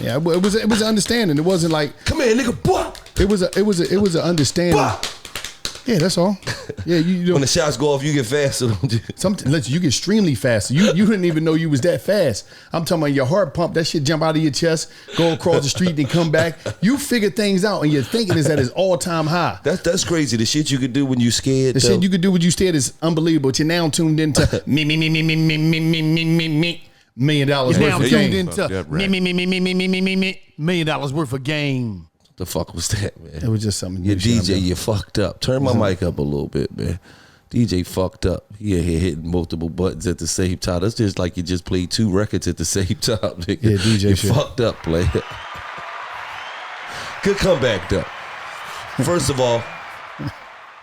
Yeah, it was an understanding. It wasn't like, come here, nigga, boy. It was an understanding. Boy. Yeah, that's all. Yeah, you when the shots go off, you get faster. Sometimes you get extremely fast. You didn't even know you was that fast. I'm talking about your heart pump. That shit jump out of your chest, go across the street, then come back. You figure things out, and your thinking is at its all time high. That's crazy. The shit you could do when you scared. The shit you could do when you scared is unbelievable. But you're now tuned into me. $1 million worth now of tuned game. into me. $1 million worth of game. The fuck was that, man? It was just something. Your DJ, you fucked up. Turn my mic up a little bit, man. DJ fucked up. He here hitting multiple buttons at the same time. That's just like you just played 2 records at the same time, nigga. Yeah, DJ you shit. Fucked up, player. Good comeback, though. First of all,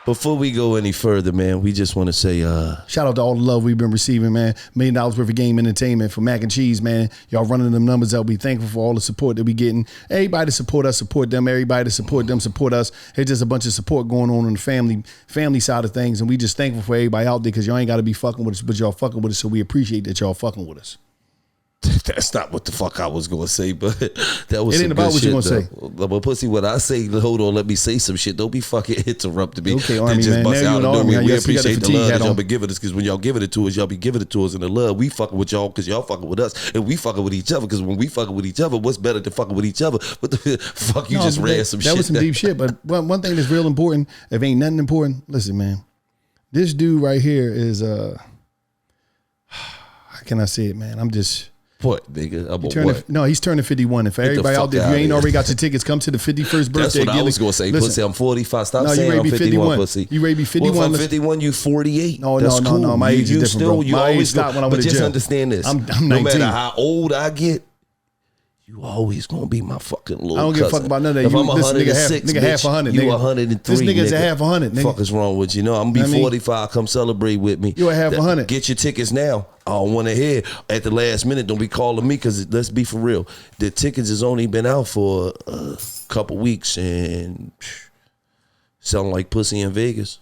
before we go any further, man, we just want to say shout out to all the love we've been receiving, man. $1 million worth of game entertainment for Mac and Cheese, man. Y'all running them numbers up. We thankful for all the support that we getting. Everybody to support us, support them. Everybody to support them, support us. It's just a bunch of support going on the family side of things, and we just thankful for everybody out there because y'all ain't got to be fucking with us, but y'all fucking with us, so we appreciate that y'all fucking with us. That's not what the fuck I was gonna say, but that was. It ain't about what you gonna say. But pussy, what I say, hold on, let me say some shit. Don't be fucking interrupting me. Okay, Army, man. Bust out Now me. We yes, appreciate the love that y'all been giving us, because when y'all giving it to us, y'all be giving it to us in the love. We fucking with y'all because y'all fucking with us, and we fucking with each other because when we fucking with each other, what's better than fucking with each other? What the fuck you just read some shit? That was some deep shit. But one thing that's real important, if ain't nothing important, listen, man. This dude right here is how can I say it, man? I'm just. What, nigga? No, he's turning 51. And for everybody out there, if you ain't already got your tickets, come to the 51st birthday. That's what I was going to say. Listen, pussy, I'm 45. Stop saying I'm 51, pussy. You ready to be 51? Well, if I'm 51, you 48. No, that's no, cool. no. My age is different, still, bro. You my always age stopped when I went to jail. But just understand this. I'm 19. No matter how old I get, you always gonna be my fucking little cousin. I don't give a fuck about none of that. If I'm 106, nigga, half 100. You 103. This nigga's nigga. a half 100. Nigga. Fuck is wrong with you? No, I'm gonna be 45. Come celebrate with me. You a half 100. Get your tickets now. I don't want to hear at the last minute. Don't be calling me, because let's be for real. The tickets has only been out for a couple weeks and selling like pussy in Vegas.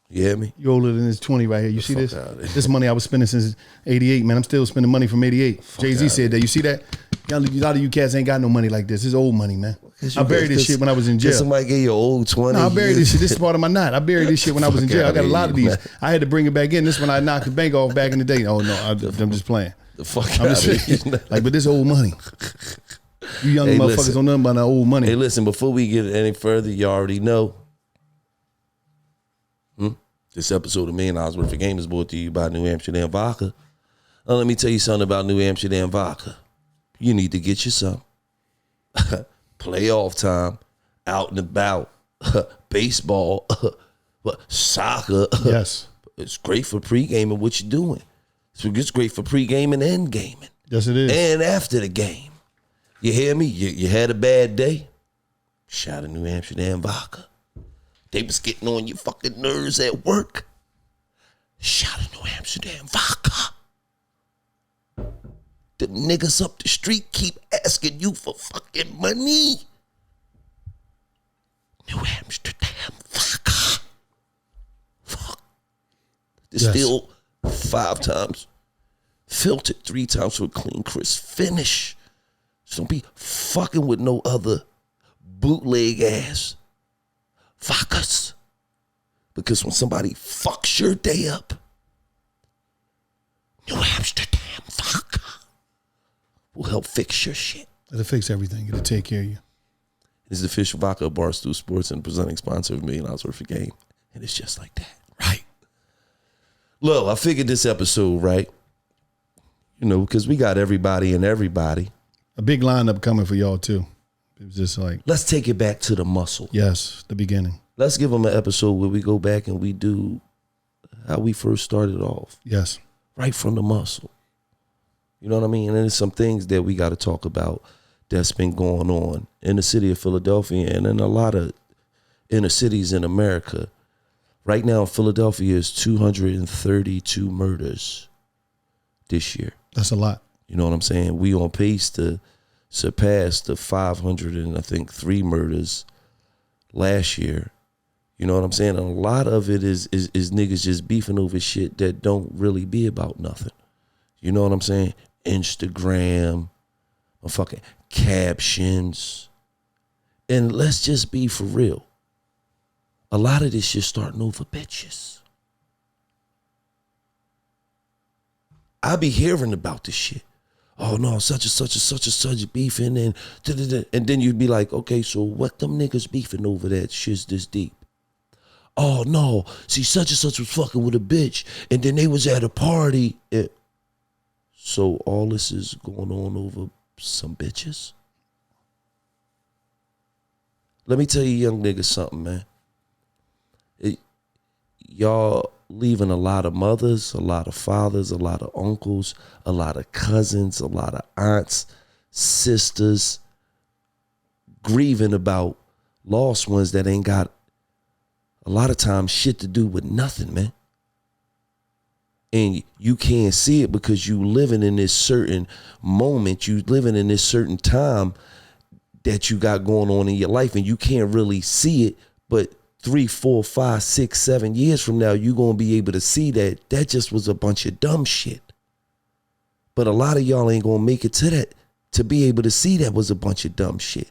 You hear me? You older than this 20 right here. You see this? This money I was spending since 88, man. I'm still spending money from 88. Jay-Z said that. You see that? A lot of you cats ain't got no money like this. This is old money, man. I buried this shit when I was in jail. Somebody gave you old 20. No, I buried this shit. This is part of my knot. I buried this shit when I was in jail. I got a lot of these. I had to bring it back in. This one I knocked the bank off back in the day. Oh, no. I'm just playing. The fuck I'm just like, but this old money. You young motherfuckers don't know nothing about that old money. Hey, listen, before we get any further, you already know. This episode of $1 Million Worth of Game is brought to you by New Amsterdam Vodka. Now, let me tell you something about New Amsterdam Vodka. You need to get you some. Playoff time, out and about, baseball, soccer. Yes. It's great for pre-gaming, what you're doing. So it's great for pre-gaming and gaming. Yes, it is. And after the game. You hear me? You had a bad day? Shout out New Amsterdam Vodka. They was getting on your fucking nerves at work. Shout out New Amsterdam Vodka. The niggas up the street keep asking you for fucking money. New Amsterdam Vodka. Fuck. Distilled 5 times. Filtered 3 times for a clean, crisp finish. So don't be fucking with no other bootleg ass vodkas. Because when somebody fucks your day up, New Amsterdam Vodka will help fix your shit. It'll fix everything. It'll take care of you. It's the official vodka of Barstool Sports and presenting sponsor of $1 Million Worth of Game. And it's just like that. Right. Look, I figured this episode, right? You know, because we got everybody and everybody. A big lineup coming for y'all, too. It was just like, let's take it back to the muscle. Yes, the beginning. Let's give them an episode where we go back and we do how we first started off. Yes. Right from the muscle. You know what I mean? And there's some things that we got to talk about that's been going on in the city of Philadelphia and in a lot of inner cities in America. Right now in Philadelphia is 232 murders this year. That's a lot. You know what I'm saying? We on pace to surpass the 503 murders last year. You know what I'm saying? And a lot of it is niggas just beefing over shit that don't really be about nothing. You know what I'm saying? Instagram, fucking captions. And let's just be for real. A lot of this shit starting over bitches. I be hearing about this shit. Oh no, such and such beefing and then you'd be like, okay, so what them niggas beefing over that shit's this deep? Oh no, see such and such was fucking with a bitch and then they was at a party. So all this is going on over some bitches? Let me tell you young niggas something, man. Y'all leaving a lot of mothers, a lot of fathers, a lot of uncles, a lot of cousins, a lot of aunts, sisters, grieving about lost ones that ain't got a lot of times shit to do with nothing, man. And you can't see it because you living in this certain moment, you living in this certain time that you got going on in your life, and you can't really see it, but 3, 4, 5, 6, 7 years from now, you're going to be able to see that just was a bunch of dumb shit. But a lot of y'all ain't going to make it to that, to be able to see that was a bunch of dumb shit.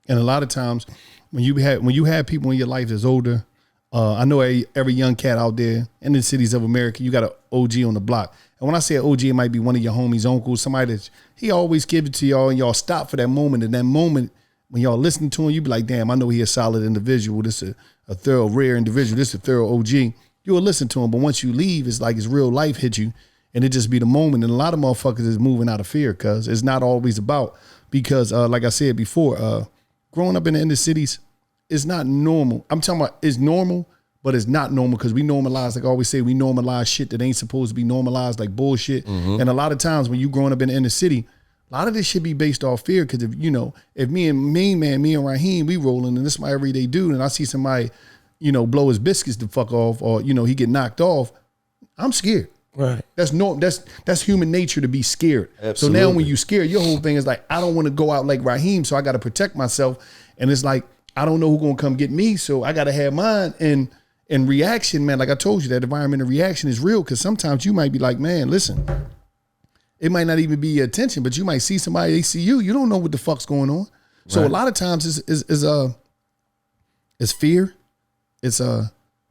And a lot of times when you have people in your life that's older, I know every young cat out there in the cities of America, you got an OG on the block. And when I say an OG, it might be one of your homies, uncles, somebody that he always gives it to y'all and y'all stop for that moment. And that moment, when y'all listening to him, you be like, damn, I know he a solid individual. This is a thorough, rare individual. This is a thorough OG. You'll listen to him, but once you leave, it's like his real life hit you, and it just be the moment. And a lot of motherfuckers is moving out of fear because it's not always about, because like I said before, growing up in the inner cities is not normal. I'm talking about it's normal, but it's not normal because we normalize, like I always say, we normalize shit that ain't supposed to be normalized, like bullshit. And a lot of times when you growing up in the inner city, a lot of this should be based off fear, because if me and Raheem, we rolling and this is my everyday dude, and I see somebody, blow his biscuits the fuck off, or he get knocked off, I'm scared. Right. That's human nature to be scared. Absolutely. So now when you scared, your whole thing is like, I don't want to go out like Raheem, so I got to protect myself. And it's like, I don't know who's gonna come get me, so I got to have mine. And reaction, man, like I told you, that environmental reaction is real, because sometimes you might be like, man, listen. It might not even be your attention, but you might see somebody, they see you. You don't know what the fuck's going on. So a lot of times it's fear, it's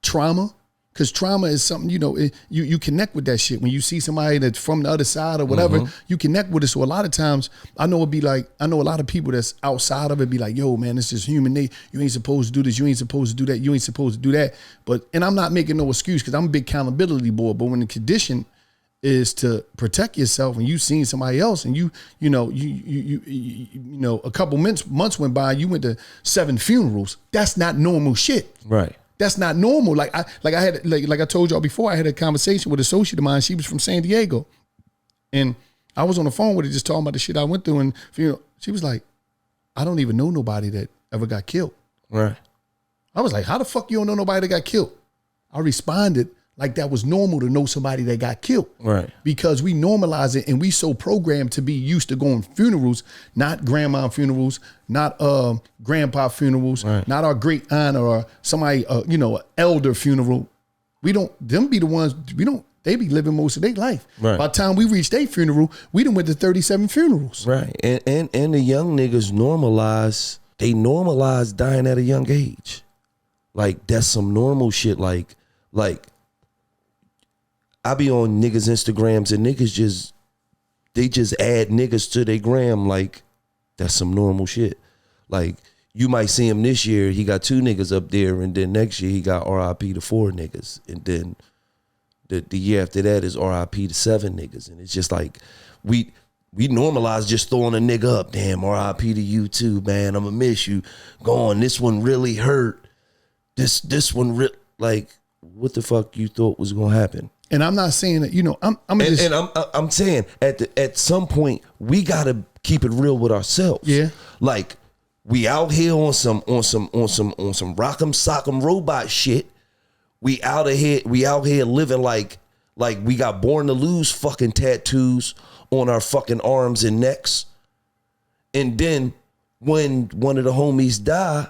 trauma, because trauma is something, you connect with that shit. When you see somebody that's from the other side or whatever, you connect with it. So a lot of times, I know a lot of people that's outside of it be like, yo, man, it's just human nature. You ain't supposed to do this. You ain't supposed to do that. You ain't supposed to do that. And I'm not making no excuse, because I'm a big accountability boy. But when the condition is to protect yourself, and you seen somebody else, and you a couple months went by, you went to 7 funerals. That's not normal shit. Right. That's not normal. Like I told y'all before, I had a conversation with an associate of mine. She was from San Diego, and I was on the phone with her just talking about the shit I went through, and she was like, I don't even know nobody that ever got killed. Right. I was like, how the fuck you don't know nobody that got killed? I responded like that was normal to know somebody that got killed. Right. Because we normalize it, and we so programmed to be used to going funerals, not grandma funerals, not grandpa funerals, not our great aunt or somebody, elder funeral. Them be the ones, they be living most of their life. Right. By the time we reach their funeral, we done went to 37 funerals. Right. And the young niggas normalize dying at a young age. Like, that's some normal shit. Like I be on niggas' Instagrams, and niggas just add niggas to their gram. Like, that's some normal shit. Like, you might see him this year, he got 2 niggas up there, and then next year he got R.I.P. to 4 niggas. And then the year after that is R.I.P. to 7 niggas. And it's just like, we normalize just throwing a nigga up. Damn, R.I.P. to you too, man. I'ma miss you. Going, this one really hurt. This one, like, what the fuck you thought was gonna happen? And I'm not saying that, I'm saying at some point we gotta keep it real with ourselves. Yeah. Like, we out here on some rock'em sock'em robot shit. We out here living like we got born to lose fucking tattoos on our fucking arms and necks. And then when one of the homies die,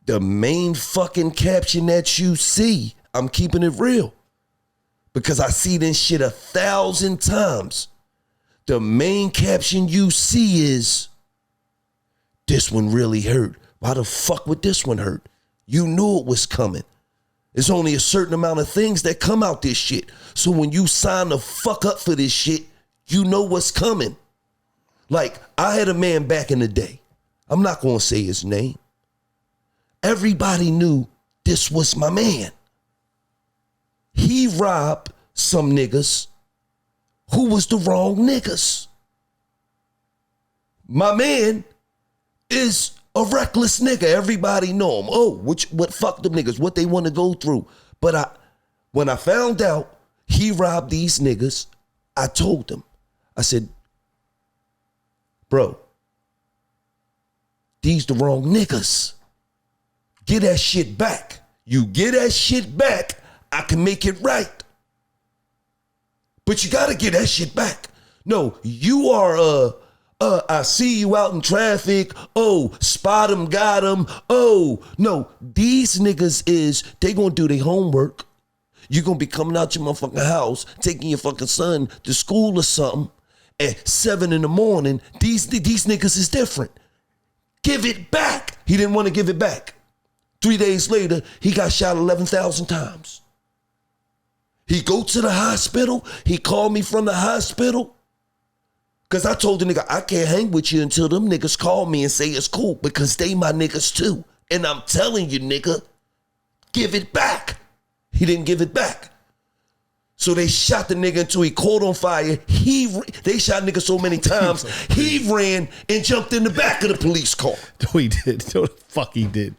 the main fucking caption that you see, I'm keeping it real, because I see this shit 1,000 times. The main caption you see is, this one really hurt. Why the fuck would this one hurt? You knew it was coming. There's only a certain amount of things that come out this shit. So when you sign the fuck up for this shit, you know what's coming. Like, I had a man back in the day. I'm not going to say his name. Everybody knew this was my man. He robbed some niggas who was the wrong niggas. My man is a reckless nigga. Everybody know him. Oh, what fuck them niggas, what they want to go through. But when I found out he robbed these niggas, I told him, I said, bro, these the wrong niggas. Get that shit back. You get that shit back, I can make it right. But you gotta get that shit back. No, you are I see you out in traffic. Oh, spot him, got him. Oh, no, these niggas they gonna do their homework. You gonna be coming out your motherfucking house, taking your fucking son to school or something at 7 a.m. These niggas is different. Give it back. He didn't want to give it back. 3 days later, he got shot 11,000 times. He go to the hospital. He called me from the hospital. Because I told the nigga, I can't hang with you until them niggas call me and say it's cool because they my niggas too. And I'm telling you, nigga, give it back. He didn't give it back. So they shot the nigga until he caught on fire. They shot nigga so many times, he ran and jumped in the back of the police car. No, he did. No, the fuck he did.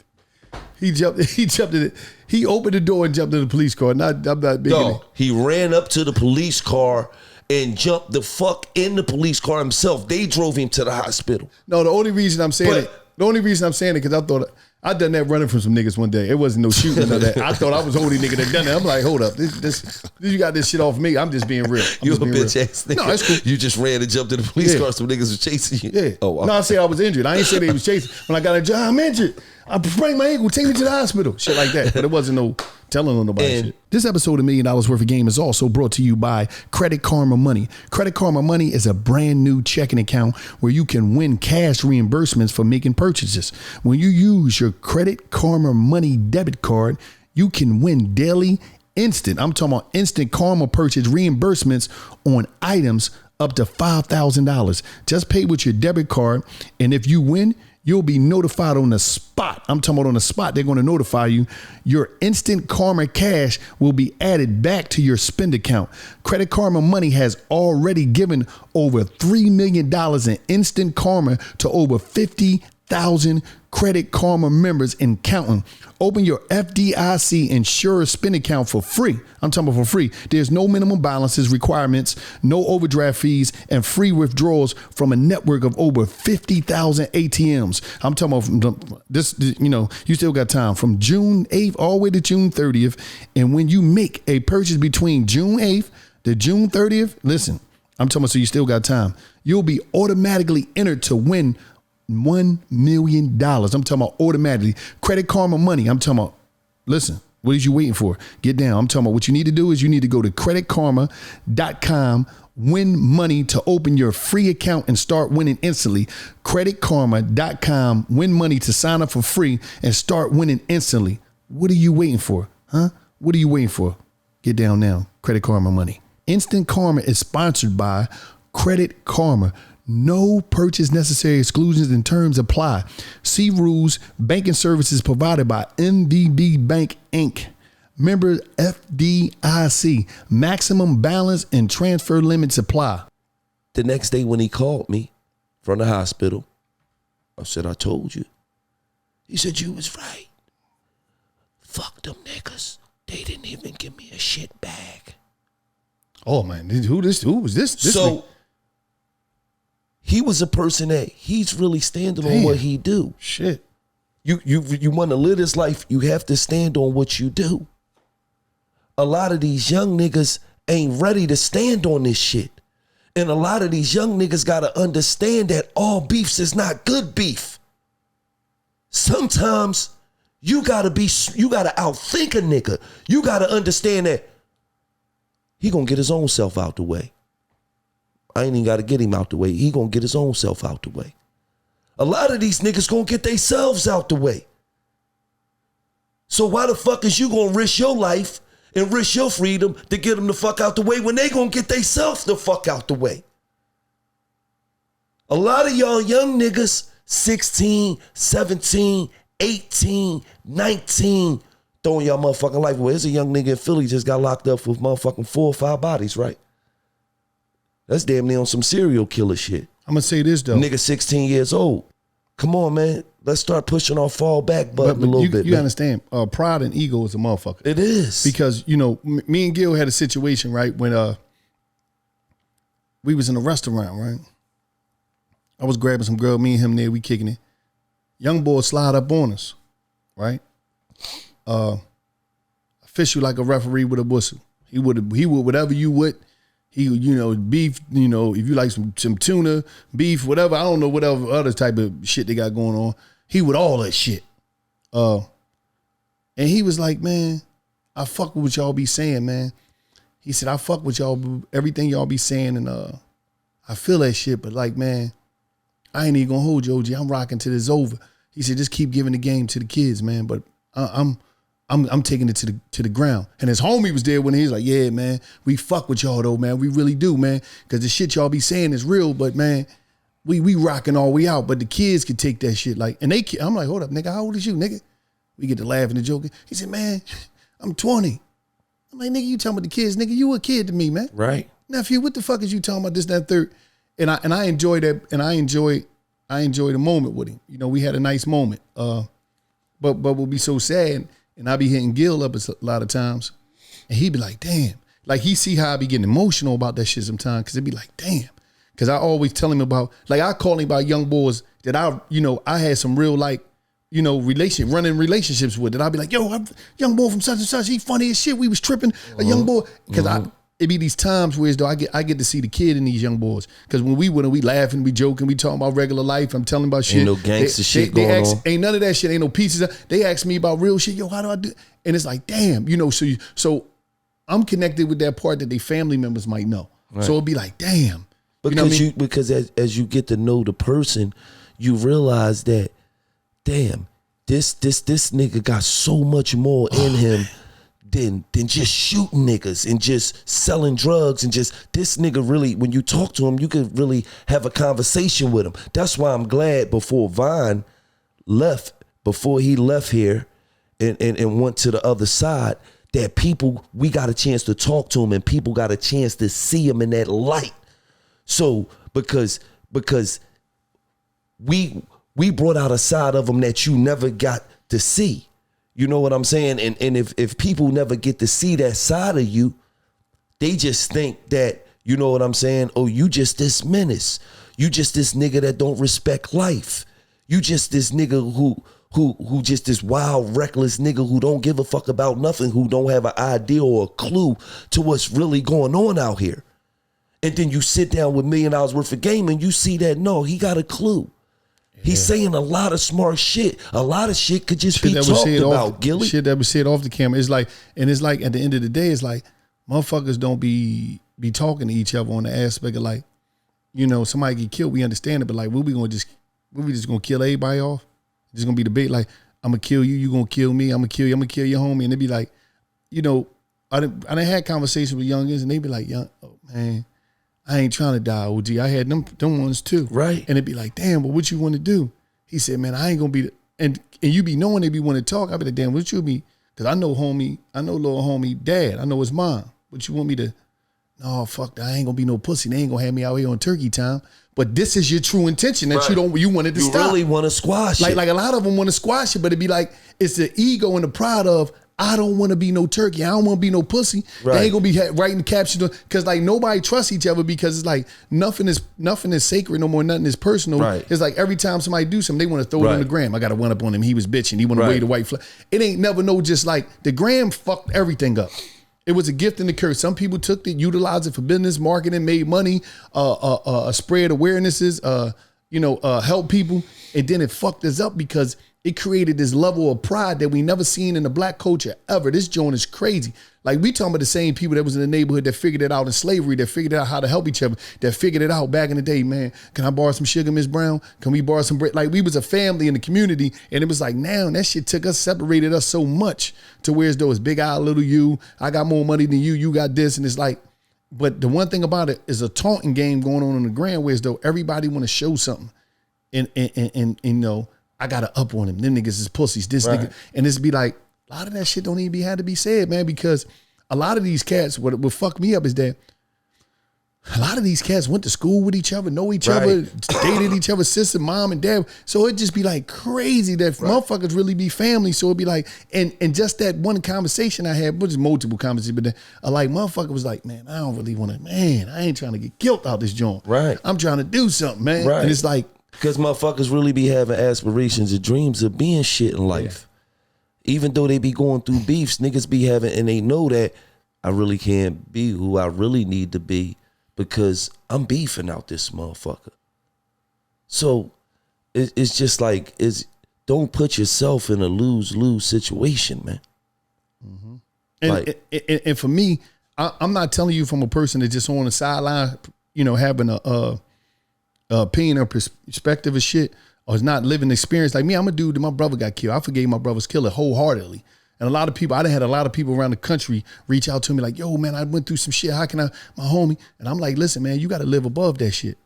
He jumped in it. He opened the door and jumped in the police car. I'm not big. No, he ran up to the police car and jumped the fuck in the police car himself. They drove him to the hospital. No, the only reason I'm saying it, because I thought I done that running from some niggas one day. It wasn't no shooting or that. I thought I was the only nigga that done that. I'm like, hold up, this you got this shit off me. I'm just being real. You a bitch ass nigga. No, that's cool. You just ran and jumped in the police car. Some niggas were chasing you. Yeah. Oh, wow. No, I say I was injured. I ain't say they was chasing. When I got a job, I'm injured. I sprained my ankle. Take me to the hospital. Shit like that. But it wasn't no telling on nobody shit. This episode of $1 Million Worth of Game is also brought to you by Credit Karma Money. Credit Karma Money is a brand new checking account where you can win cash reimbursements for making purchases. When you use your Credit Karma Money debit card, you can win daily I'm talking about instant Karma purchase reimbursements on items up to $5,000. Just pay with your debit card, and if you win, you'll be notified on the spot. I'm talking about on the spot. They're going to notify you. Your instant Karma cash will be added back to your spend account. Credit Karma Money has already given over $3 million in instant Karma to over 50,000 Credit Karma members and counting. Open your FDIC insurer spend account for free. I'm talking about for free. There's no minimum balances requirements, no overdraft fees, and free withdrawals from a network of over 50,000 ATMs. I'm talking about this, you still got time from June 8th all the way to June 30th. And when you make a purchase between June 8th to June 30th, listen, I'm talking about, so you still got time. You'll be automatically entered to win $1 million. I'm talking about automatically. Credit Karma Money. I'm talking about, listen, what is you waiting for? Get down. I'm talking about what you need to do is you need to go to creditkarma.com, win money to open your free account and start winning instantly. Creditkarma.com, win money to sign up for free and start winning instantly. What are you waiting for? Huh? What are you waiting for? Get down now. Credit Karma Money. Instant Karma is sponsored by Credit Karma. No purchase necessary. Exclusions and terms apply. See rules. Banking services provided by MVB Bank Inc. Member FDIC. Maximum balance and transfer limits apply. The next day when he called me from the hospital, I said, I told you. He said, you was right. Fuck them niggas. They didn't even give me a shit bag. Oh man, who was this? So he was a person that he's really standing on what he do. Shit. You want to live this life, you have to stand on what you do. A lot of these young niggas ain't ready to stand on this shit. And a lot of these young niggas got to understand that all beefs is not good beef. Sometimes you got to outthink a nigga. You got to understand that he going to get his own self out the way. I ain't even got to get him out the way. He going to get his own self out the way. A lot of these niggas gonna get themselves out the way. So why the fuck is you gonna risk your life and risk your freedom to get them the fuck out the way when they gonna get themselves the fuck out the way? A lot of y'all young niggas, 16, 17, 18, 19, throwing y'all motherfucking life away. There's a young nigga in Philly just got locked up with motherfucking 4 or 5 bodies, right? That's damn near on some serial killer shit. I'm gonna say this though. Nigga 16 years old. Come on, man. Let's start pushing our fall back button a little bit. You man. understand? Pride and ego is a motherfucker. It is. Because, you know, me and Gil had a situation, right, when we was in a restaurant, right? I was grabbing some girl, me and him there, we kicking it. Young boy slide up on us, right? Official like a referee with a whistle. He would whatever you would. He, you know, beef, you know, if you like some tuna, beef, whatever, I don't know, whatever other type of shit they got going on. He would all that shit. And he was like, man, I fuck with what y'all be saying, man. He said, I fuck with y'all, everything y'all be saying, and I feel that shit, but like, man, I ain't even gonna hold you, OG. I'm rocking till it's over. He said, just keep giving the game to the kids, man. But I'm taking it to the ground. And his homie was there when he was like, yeah, man, we fuck with y'all though, man. We really do, man. Cause the shit y'all be saying is real, but man, we rocking all we out. But the kids can take that shit like, and I'm like, hold up, nigga, how old is you, nigga? We get to laughing and joking. He said, man, I'm 20. I'm like, nigga, you talking about the kids, nigga, you a kid to me, man. Right. Nephew, what the fuck is you talking about this, that, third? And I enjoy that, and I enjoy the moment with him. You know, we had a nice moment. But we'll be so sad, and I be hitting Gil up a lot of times, and he be like, damn. Like, he see how I be getting emotional about that shit sometimes, because it be like, damn. Because I always tell him about, like, I call him about young boys that I had some real, like, you know, running relationships with, that I'd be like, yo, I'm young boy from such and such, he funny as shit, we was tripping, a young boy. Because it be these times where though I get to see the kid in these young boys. Because when we laughing, we joking, we talking about regular life. I'm telling about shit. Ain't no gangster shit going on. Ain't none of that shit. Ain't no pieces. They ask me about real shit. Yo, how do I do? And it's like, damn, you know. So I'm connected with that part that they family members might know. Right. So it'll be like, damn. Because you know what I mean? Because as you get to know the person, you realize that, damn, this nigga got so much more in him. Than just shooting niggas and just selling drugs and just this nigga really, when you talk to him, you could really have a conversation with him. That's why I'm glad before he left here and went to the other side, that we got a chance to talk to him and people got a chance to see him in that light. So because we brought out a side of him that you never got to see. You know what I'm saying? And if people never get to see that side of you, they just think that, you know what I'm saying? Oh, you just this menace. You just this nigga that don't respect life. You just this nigga who just this wild, reckless nigga who don't give a fuck about nothing, who don't have an idea or a clue to what's really going on out here. And then you sit down with $1 million worth of game and you see that, no, he got a clue. He's saying a lot of smart shit. A lot of shit could just be talked about, Gilly. Shit that was said off the camera. It's like, and it's like at the end of the day, it's like motherfuckers don't be talking to each other on the aspect of like, you know, somebody get killed, we understand it, but like, we just gonna kill everybody off? Just gonna be debate like, I'm gonna kill you, you gonna kill me, I'm gonna kill you, I'm gonna kill your homie, and they be like, you know, I done had conversations with youngins, and they be like, oh man, I ain't trying to die, OG. I had them ones too. Right. And it'd be like, damn, but what you want to do? He said, man, I ain't going to be, and you be knowing they be want to talk. I be like, damn, what you be? Because I know little homie dad. I know his mom. What you want me to, no, fuck that. I ain't going to be no pussy. They ain't going to have me out here on turkey time. But this is your true intention that you wanted to stop. You really want to squash it. Like a lot of them want to squash it, but it'd be like, it's the ego and the pride of, I don't want to be no turkey. I don't want to be no pussy. Right. They ain't gonna be writing the captions because like nobody trusts each other because it's like nothing is sacred no more. Nothing is personal. Right. It's like every time somebody do something, they want to throw it on the gram. I got to one up on him. He was bitching. He want to wave the white flag. It ain't never no just like the gram fucked everything up. It was a gift and a curse. Some people took it, utilized it for business, marketing, made money, spread awarenesses, help people, and then it fucked us up because it created this level of pride that we never seen in the black culture ever. This joint is crazy. Like we talking about the same people that was in the neighborhood that figured it out in slavery, that figured out how to help each other, that figured it out back in the day, man. Can I borrow some sugar, Miss Brown? Can we borrow some bread? Like we was a family in the community, and it was like now that shit separated us so much to where as though it's big I, little you, I got more money than you got this, and it's like, but the one thing about it is a taunting game going on in the grand where as though everybody want to show something, and you know, I got to up on him. Them niggas is pussies, this nigga, and it's be like, a lot of that shit don't even had to be said, man, because a lot of these cats, what fuck me up is that a lot of these cats went to school with each other, know each other, dated each other's sister, mom and dad. So it just be like crazy that motherfuckers really be family. So it'd be like, and just that one conversation I had, which is multiple conversations, but then like motherfucker was like, man, I don't really want to, man, I ain't trying to get guilt out this joint. Right. I'm trying to do something, man. Right. And it's like, because motherfuckers really be having aspirations and dreams of being shit in life. Even though they be going through beefs, niggas be having, and they know that I really can't be who I really need to be because I'm beefing out this motherfucker. So it's just like, don't put yourself in a lose-lose situation, man. Mm-hmm. And for me, I'm not telling you from a person that's just on the sideline, you know, having a opinion or perspective of shit, or is not living the experience. Like me, I'm a dude that my brother got killed. I forgave my brother's killer wholeheartedly. And a lot of people, I done had a lot of people around the country reach out to me like, yo, man, I went through some shit. How can I, my homie? And I'm like, listen, man, you got to live above that shit.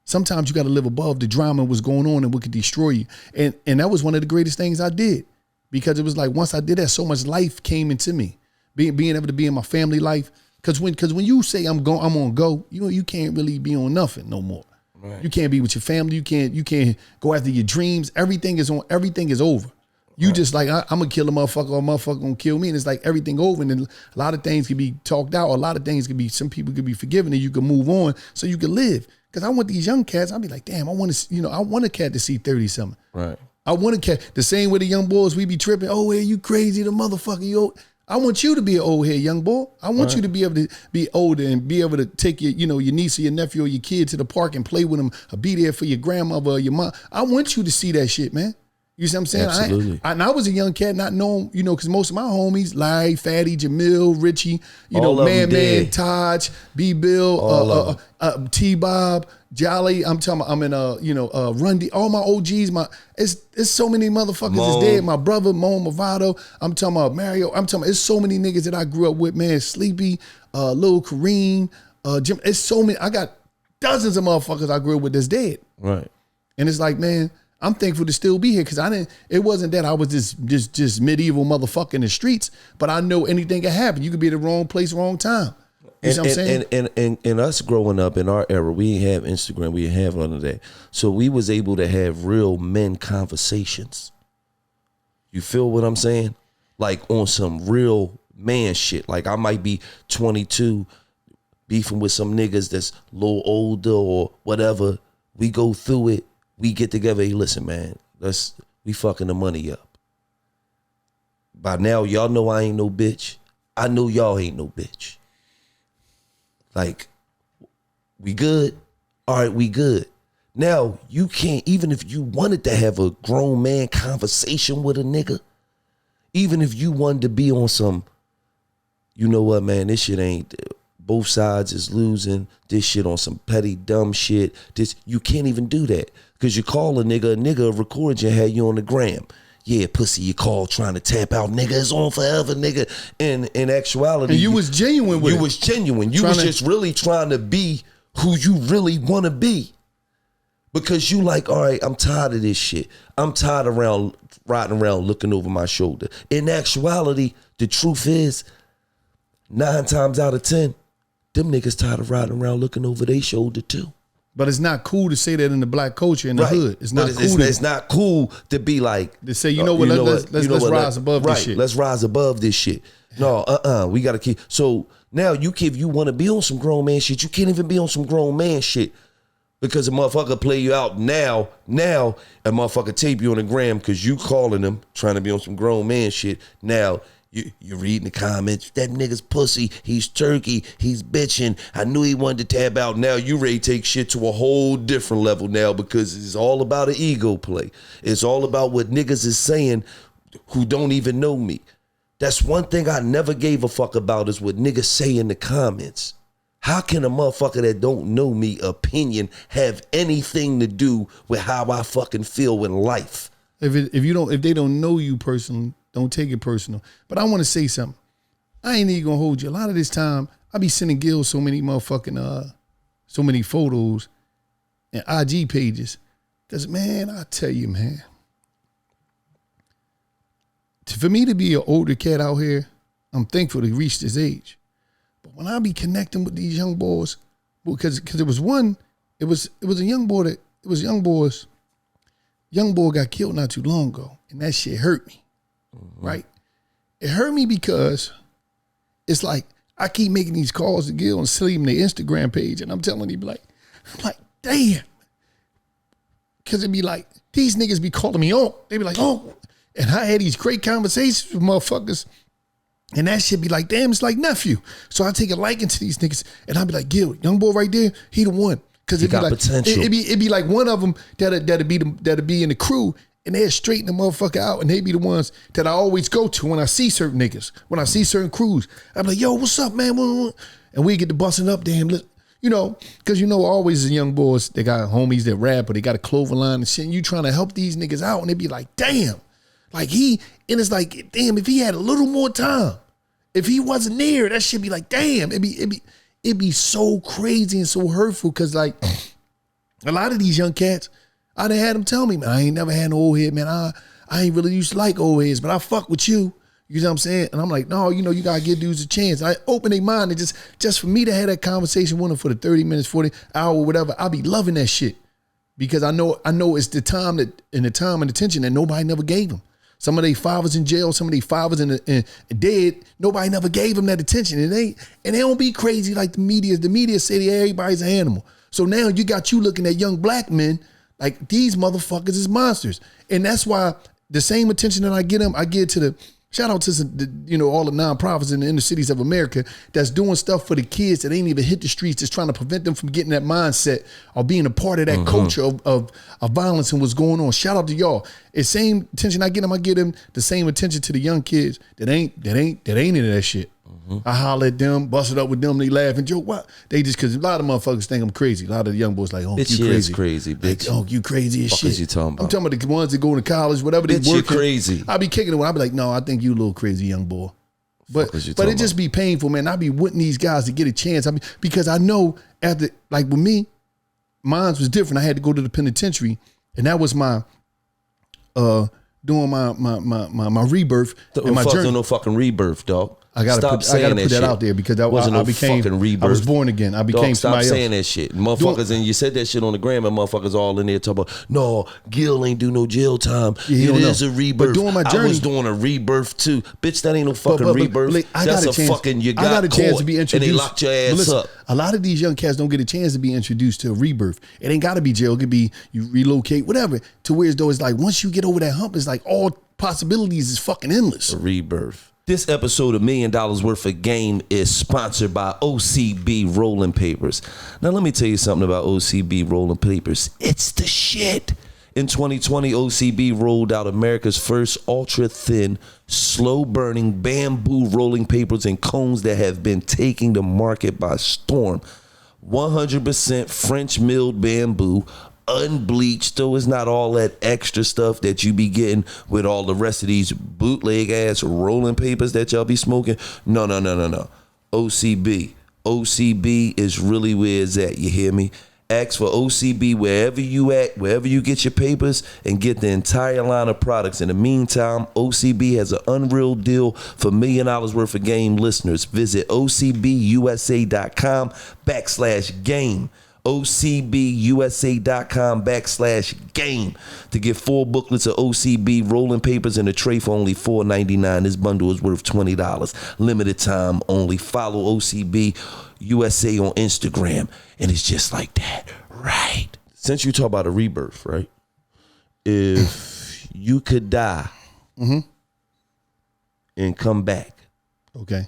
Sometimes you got to live above the drama and what's going on and what could destroy you. And that was one of the greatest things I did, because it was like, once I did that, so much life came into me. Being able to be in my family life. Because when you say I'm on go, you can't really be on nothing no more. Right. You can't be with your family. You can't go after your dreams. Everything is over. You just like, I'm gonna kill a motherfucker, or a motherfucker gonna kill me. And it's like everything over. And then a lot of things can be talked out. Or a lot of things can be, some people could be forgiven and you can move on so you can live. Cause I want these young cats, I'll be like, damn, I want a cat to see 30 something. Right. I want a cat, the same way the young boys, we be tripping. Oh, hey, you crazy, the motherfucker, I want you to be an old head, young boy. I want you to be able to be older and be able to take your niece or your nephew or your kid to the park and play with them, or be there for your grandmother or your mom. I want you to see that shit, man. You see what I'm saying? Absolutely. I was a young cat, not knowing, because most of my homies, Larry, Fatty, Jamil, Richie, Man, Taj, B-Bill, T-Bob, Jolly. I'm talking about, I'm in Rundy, all my OGs, it's so many motherfuckers is dead. My brother, Mo Movado, I'm talking about Mario, it's so many niggas that I grew up with, man. Sleepy, Lil Kareem, Jim, it's so many, I got dozens of motherfuckers I grew up with that's dead. Right. And it's like, man, I'm thankful to still be here, because it wasn't that I was just medieval motherfucker in the streets, but I know anything can happen. You could be at the wrong place, wrong time. You know what I'm saying? And us growing up in our era, we didn't have Instagram, we didn't have none of that. So we was able to have real men conversations. You feel what I'm saying? Like on some real man shit. Like I might be 22 beefing with some niggas that's a little older or whatever. We go through it. We get together. Hey, listen, man, we fucking the money up. By now, y'all know I ain't no bitch. I know y'all ain't no bitch. Like, we good? All right, we good. Now, you can't, even if you wanted to have a grown man conversation with a nigga, even if you wanted to be on some, you know what, man, this shit ain't, both sides is losing, this shit on some petty, dumb shit. You can't even do that. Because you call a nigga record you, had you on the gram. Yeah, pussy, you call trying to tap out, nigga, it's on forever, nigga. In actuality, and you was genuine with it. You was genuine. You was just really trying to be who you really want to be. Because you like, all right, I'm tired of this shit. I'm tired of riding around looking over my shoulder. In actuality, the truth is, 9 times out of 10, them niggas tired of riding around looking over their shoulder too. But it's not cool to say that in the black culture in the hood. It's not cool. It's not cool to be like, to say, let's rise above this shit. Let's rise above this shit. No, we gotta keep. So now if you want to be on some grown man shit, you can't even be on some grown man shit because a motherfucker play you out now a motherfucker tape you on the gram because you calling them trying to be on some grown man shit. Now you're reading the comments. That nigga's pussy. He's turkey. He's bitching. I knew he wanted to tab out. Now you ready to take shit to a whole different level now because it's all about an ego play. It's all about what niggas is saying who don't even know me. That's one thing I never gave a fuck about is what niggas say in the comments. How can a motherfucker that don't know me opinion have anything to do with how I fucking feel in life? If they don't know you personally, don't take it personal. But I want to say something. I ain't even gonna hold you. A lot of this time, I be sending Gil so many motherfucking so many photos and IG pages. Cause man, I tell you, man. For me to be an older cat out here, I'm thankful to reach this age. But when I be connecting with these young boys, because it was a young boy young boy got killed not too long ago, and that shit hurt me. Right? It hurt me because it's like I keep making these calls to Gil and sending him their Instagram page, and I'm telling him like, damn. Cause it be like, these niggas be calling me on. They be like, oh. And I had these great conversations with motherfuckers. And that shit be like, damn, it's like nephew. So I take a liking to these niggas. And I be like, Gil, young boy right there, he the one. Cause it be like potential. It be like one of them that'll be in the crew, and they'll straighten the motherfucker out, and they be the ones that I always go to when I see certain niggas, when I see certain crews. I'm like, yo, what's up, man? And we get to busting up, damn. You know, because always as young boys, they got homies that rap or they got a clover line and shit, and you trying to help these niggas out, and they be like, damn. Like and it's like, damn, if he had a little more time, if he wasn't there, that shit be like, damn, it'd be so crazy and so hurtful. Cause like a lot of these young cats, I done had them tell me, man, I ain't never had no old head, man. I ain't really used to like old heads, but I fuck with you. You know what I'm saying? And I'm like, no, you gotta give dudes a chance. I open their mind, and just for me to have that conversation with them for the 30 minutes, 40 hour, whatever, I'll be loving that shit. Because I know it's the time and attention that nobody never gave them. Some of their fathers in jail, some of their fathers in dead, nobody never gave them that attention. And they don't be crazy like the media. The media say everybody's an animal. So now you got you looking at young black men like these motherfuckers is monsters. And that's why the same attention that I get them, I give to shout out to all the nonprofits in the inner cities of America that's doing stuff for the kids that ain't even hit the streets, that's trying to prevent them from getting that mindset or being a part of that culture of violence and what's going on. Shout out to y'all. It's same attention I get them the same attention to the young kids that ain't into that shit. I holler at them, bust it up with them, they laugh and joke. What? They just, because a lot of motherfuckers think I'm crazy. A lot of the young boys like, oh, bitch, you crazy. Crazy, bitch. Like, oh, you crazy as shit. What you talking about? I'm talking about the ones that go to college, whatever they bitch, working. You crazy. I be kicking it when I be like, no, I think you a little crazy, young boy. But it just be painful, man. I be wanting these guys to get a chance. Because I know after, like with me, mine was different. I had to go to the penitentiary, and that was my doing my rebirth and my journey. No fucking rebirth, dog. I gotta put that out there because I was born again. I became somebody else. Stop saying that shit. Motherfuckers, and you said that shit on the gram, and motherfuckers all in there talking about, no, Gil ain't do no jail time. Yeah, it is a rebirth. But doing my journey, I was doing a rebirth too. Bitch, that ain't no fucking rebirth. That's a fucking, you got a chance to be introduced. And they locked your ass up. A lot of these young cats don't get a chance to be introduced to a rebirth. It ain't gotta be jail. It could be you relocate, whatever. To where as though it's like once you get over that hump, it's like all possibilities is fucking endless. A rebirth. This episode of $1 Million Worth of Game is sponsored by OCB Rolling Papers. Now, let me tell you something about OCB Rolling Papers. It's the shit. In 2020, OCB rolled out America's first ultra-thin, slow-burning bamboo rolling papers and cones that have been taking the market by storm. 100% French milled bamboo, unbleached, though it's not all that extra stuff that you be getting with all the rest of these bootleg ass rolling papers that y'all be smoking. No. OCB is really where it's at, you hear me? Ask for OCB wherever you at, wherever you get your papers, and get the entire line of products. In the meantime, OCB has an unreal deal for $1 million worth of game listeners. Visit OCBUSA.com/game. OCBUSA.com/game to get 4 booklets of OCB rolling papers in a tray for only $4.99. This bundle is worth $20. Limited time only. Follow OCB USA on Instagram, and it's just like that, right? Since you talk about a rebirth, right? If you could die and come back, okay.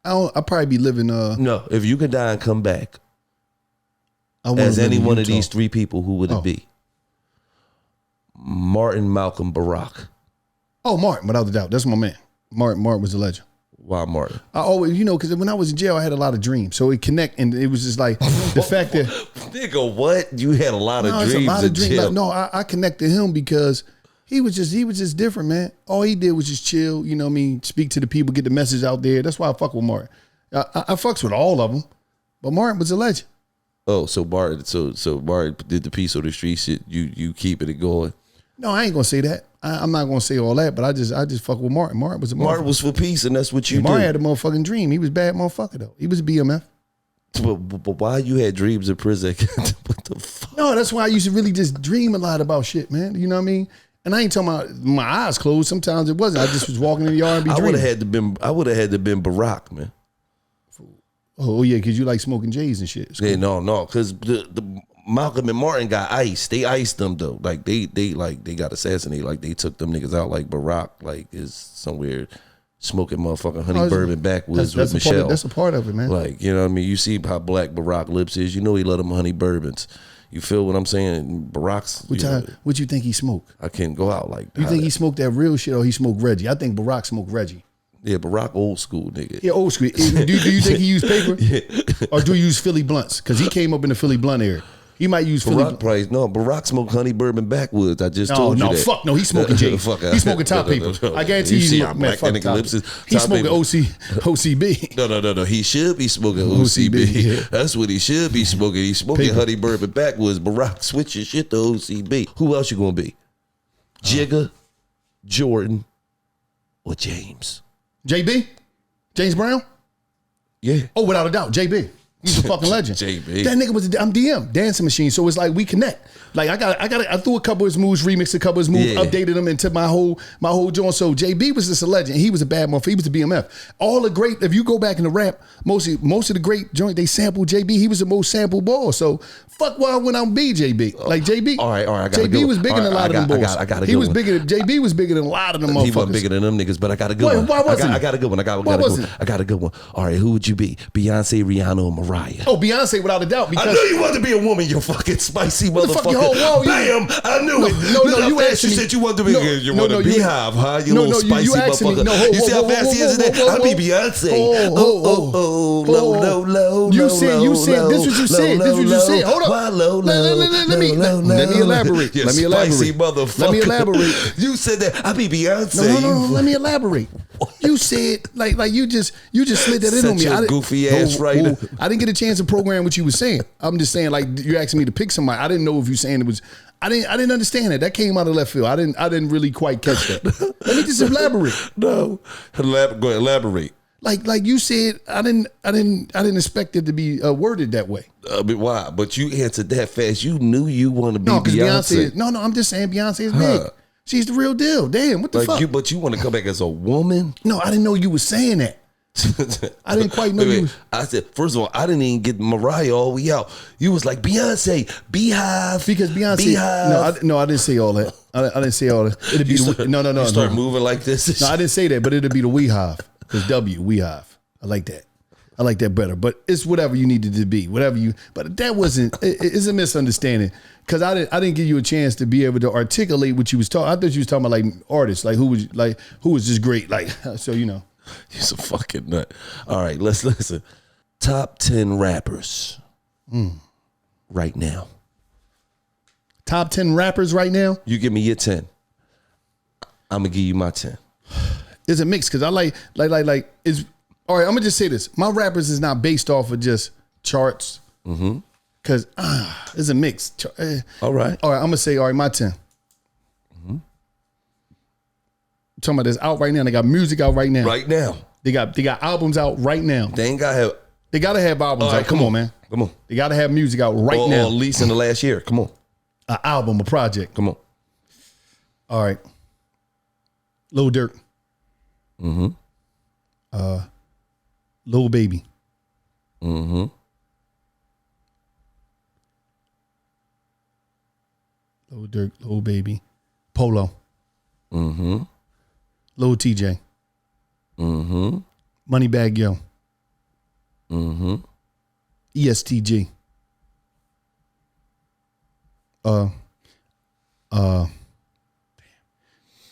I'll probably be living. No, if you could die and come back, as any one of these 3 people, who would it be? Martin, Malcolm, Barack. Oh, Martin, without a doubt. That's my man. Martin was a legend. Why Martin? I always, because when I was in jail, I had a lot of dreams. So it connect, and it was just like the fact that nigga, what? You had a lot of dreams. It's a lot of dreams. Jail. Like, no, I connected him because he was just different, man. All he did was just chill. You know what I mean? Speak to the people, get the message out there. That's why I fuck with Martin. I fucks with all of them, but Martin was a legend. Oh, so Martin, so Martin did the Peace on the Street shit. You keeping it going. No, I ain't gonna say that. I'm not gonna say all that, but I just fuck with Martin. Martin was for peace, and that's what you do. Martin had a motherfucking dream. He was a bad motherfucker though. He was a BMF. But why you had dreams in prison? What the fuck? No, that's why I used to really just dream a lot about shit, man. You know what I mean? And I ain't talking about my eyes closed. Sometimes it wasn't. I just was walking in the yard and be dreaming. I would have had to been Barack, man. Oh yeah, because you like smoking J's and shit. Yeah, no, because the Malcolm and Martin got iced. They iced them though. Like they got assassinated. Like they took them niggas out. Like Barack, like is somewhere smoking motherfucking honey bourbon backwoods with Michelle. That's a part of it, man. Like, you know what I mean? You see how black Barack lips is. You know he let them honey bourbons. You feel what I'm saying? Barack's. What you think he smoked? I can't go out like that. You think he smoked that real shit or he smoked Reggie? I think Barack smoked Reggie. Yeah, Barack old school nigga. Yeah, old school. Do you think he used paper? Yeah. Or do you use Philly blunts? Because he came up in the Philly blunt era. He might use Barack smoked honey bourbon backwoods. I just told you that. Fuck no, he's smoking J. He's smoking top paper. I guarantee you. See how black that nigga lips is. He's smoking OCB. No. He should be smoking OCB. Yeah. That's what he should be smoking. He's smoking paper. Honey bourbon backwoods. Barack switch your shit to OCB. Who else you gonna be? Jigga, Jordan, or James? JB? James Brown? Yeah. Oh, without a doubt, JB. He's a fucking legend. JB. That nigga I'm DM, dancing machine. So it's like we connect. Like I threw a couple of his moves, remixed a couple of his moves, updated them into my whole joint. So JB was just a legend. He was a bad motherfucker. He was a BMF. All the great, if you go back in the rap, most of the great joint, they sampled JB. He was the most sampled ball. So fuck why I went out and be JB. Like JB. All right. JB was bigger than a lot of them boys. JB was bigger than a lot of them motherfuckers. He wasn't bigger than them niggas, but I got a good one. Why wasn't I got a good one. I got a good one. All right, who would you be? Beyonce, Rihanna, or Mariah? Oh, Beyonce without a doubt. Because I knew you wanted to be a woman, you fucking spicy motherfucker. Bam! I knew it. No, you asked me. You said you wanted to be a beehive, huh? You little spicy motherfucker. You see how fast he is in there? I'll be Beyonce. Oh, low. You said, this what you said. Hold up. Let me elaborate. Spicy motherfucker. Let me elaborate. You said that I'll be Beyonce. No, let me elaborate. You said, like you just slid that in on me. Your goofy ass right. I didn't get a chance to program what you were saying. I'm just saying, like, you asking me to pick somebody. I didn't know if you saying it was. I didn't understand it. That came out of left field. I didn't really quite catch that. Let me just elaborate. No, go ahead, elaborate. Like you said, I didn't expect it to be worded that way. But why? But you answered that fast. You knew you want to be Beyonce. No, I'm just saying Beyonce is big. She's the real deal. Damn, what the fuck? But you want to come back as a woman? No, I didn't know you were saying that. I didn't quite know you. I said, first of all, I didn't even get Mariah all the way out. You was like Beyonce, beehive. Because Beyonce. Beehive. No, I didn't say all that. I didn't say all that. It'd be no. You start moving like this. No, I didn't say that, but it'd be the weehive. Because weehive. I like that. I like that better. But it's whatever you needed to be. But that wasn't. It's a misunderstanding. Because I didn't give you a chance to be able to articulate what you was talking. I thought you was talking about like artists, like who was just great, like so you know. You're a fucking nut. All right, let's listen. Top 10 rappers right now. Top 10 rappers right now? You give me your 10. I'm gonna give you my 10. It's a mix because I like is all right. I'm gonna just say this: my rappers is not based off of just charts. Mm-hmm. Cause it's a mix. All right. I'm gonna say my 10. Mm-hmm. Talking about this out right now. They got music out right now. Right now. They got albums out right now. They ain't gotta have. They gotta have albums out. Come on, man. Come on. They gotta have music out right now. Or at least in the last year. Come on. An album, a project. Come on. All right. Lil Durk. Mm-hmm. Lil Baby. Mm-hmm. Lil Durk, Lil Baby. Polo. Mm-hmm. Lil TJ. Mm-hmm. Moneybag Yo. Mm-hmm. ESTG.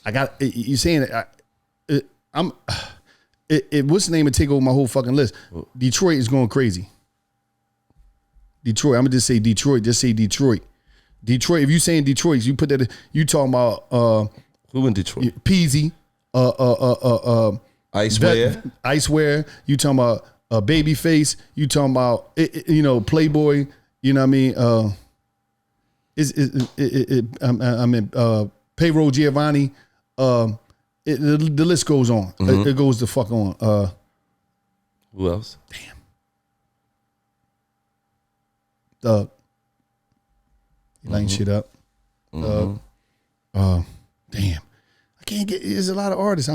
I got you saying it. What's the name of take over my whole fucking list? Detroit is going crazy. Detroit. I'm gonna just say Detroit. Just say Detroit. Detroit. If you saying Detroit, you put that. You talking about who in Detroit? Peasy. Icewear. You talking about Babyface. You talking about Playboy. You know what I mean? I mean Payroll Giovanni. The list goes on. Mm-hmm. It goes the fuck on. Who else? Damn. You lighting shit up. Mm-hmm. Damn. I can't get. There's a lot of artists.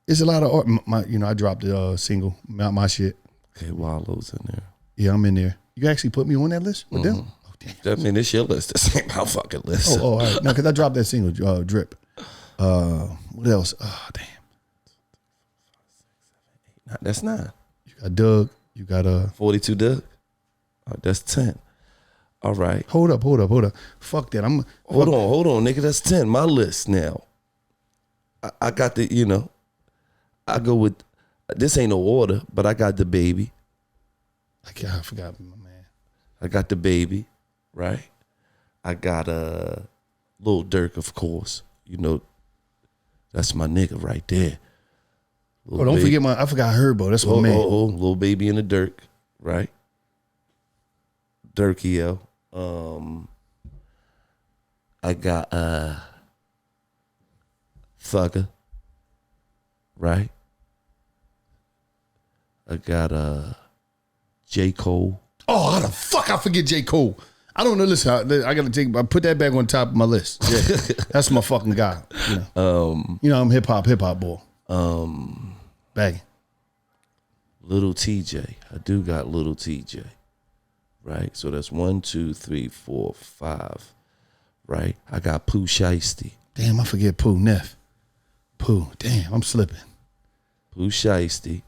It's a lot of art. I dropped the single, my shit. Okay, Wallo's in there. Yeah, I'm in there. You actually put me on that list with them? Oh, damn. I mean, it's your list. This ain't my fucking list. Oh, all right. No, because I dropped that single, Drip. What else? Oh, damn. That's 9. You got Doug. You got 42 Doug. Oh, that's 10. All right. Hold up. Fuck that. Hold on, nigga. That's 10. My list now. I got the, I go with, this ain't no order, but I got the baby. I forgot my man. I got the baby, right? I got Lil Durk, of course. That's my nigga right there. Don't forget I forgot Herbo. That's my man. Lil Baby and the Durk, right? Durkio. I got Thugger, right? I got J. Cole. Oh, how the fuck I forget J. Cole? I don't know. Listen, I gotta put that back on top of my list. Yeah, that's my fucking guy. I'm hip hop boy. Bagging. Little TJ. I do got Little TJ. Right? So that's 1, 2, 3, 4, 5. Right? I got Pooh Shiesty. Damn, I forget Pooh Neff. Pooh. Damn, I'm slipping. Pooh Shiesty.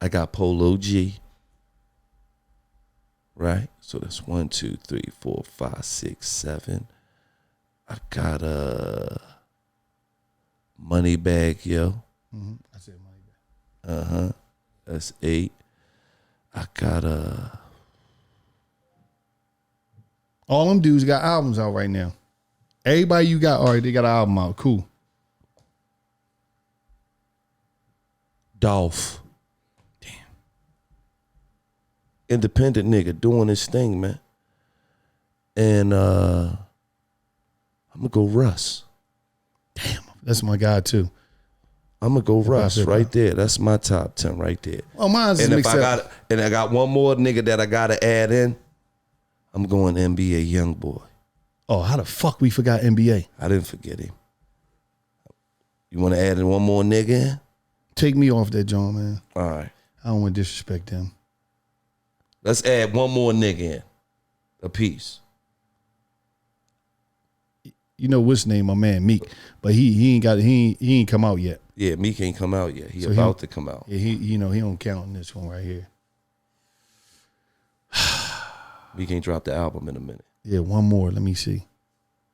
I got Polo G. Right? So that's 1, 2, 3, 4, 5, 6, 7. I got Moneybag Yo. Mm-hmm. I said Moneybag. That's 8. I got all them dudes got albums out right now. Everybody you got, all right, they got an album out. Cool. Dolph. Damn. Independent nigga doing his thing, man. And I'm gonna go Russ. Damn, that's my guy too. I'm gonna go Russ right there. That's my top 10 right there. Oh, mine's and if I got one more nigga that I gotta add in, I'm going NBA Youngboy. Oh, how the fuck we forgot NBA? I didn't forget him. You want to add in one more nigga in? Take me off that, John, man. All right. I don't want to disrespect them. Let's add one more nigga in. A piece. You know what's name, my man Meek, but he ain't come out yet. Yeah, Meek ain't come out yet. He about to come out. Yeah, he don't count in this one right here. Meek ain't dropped the album in a minute. Yeah, one more. Let me see.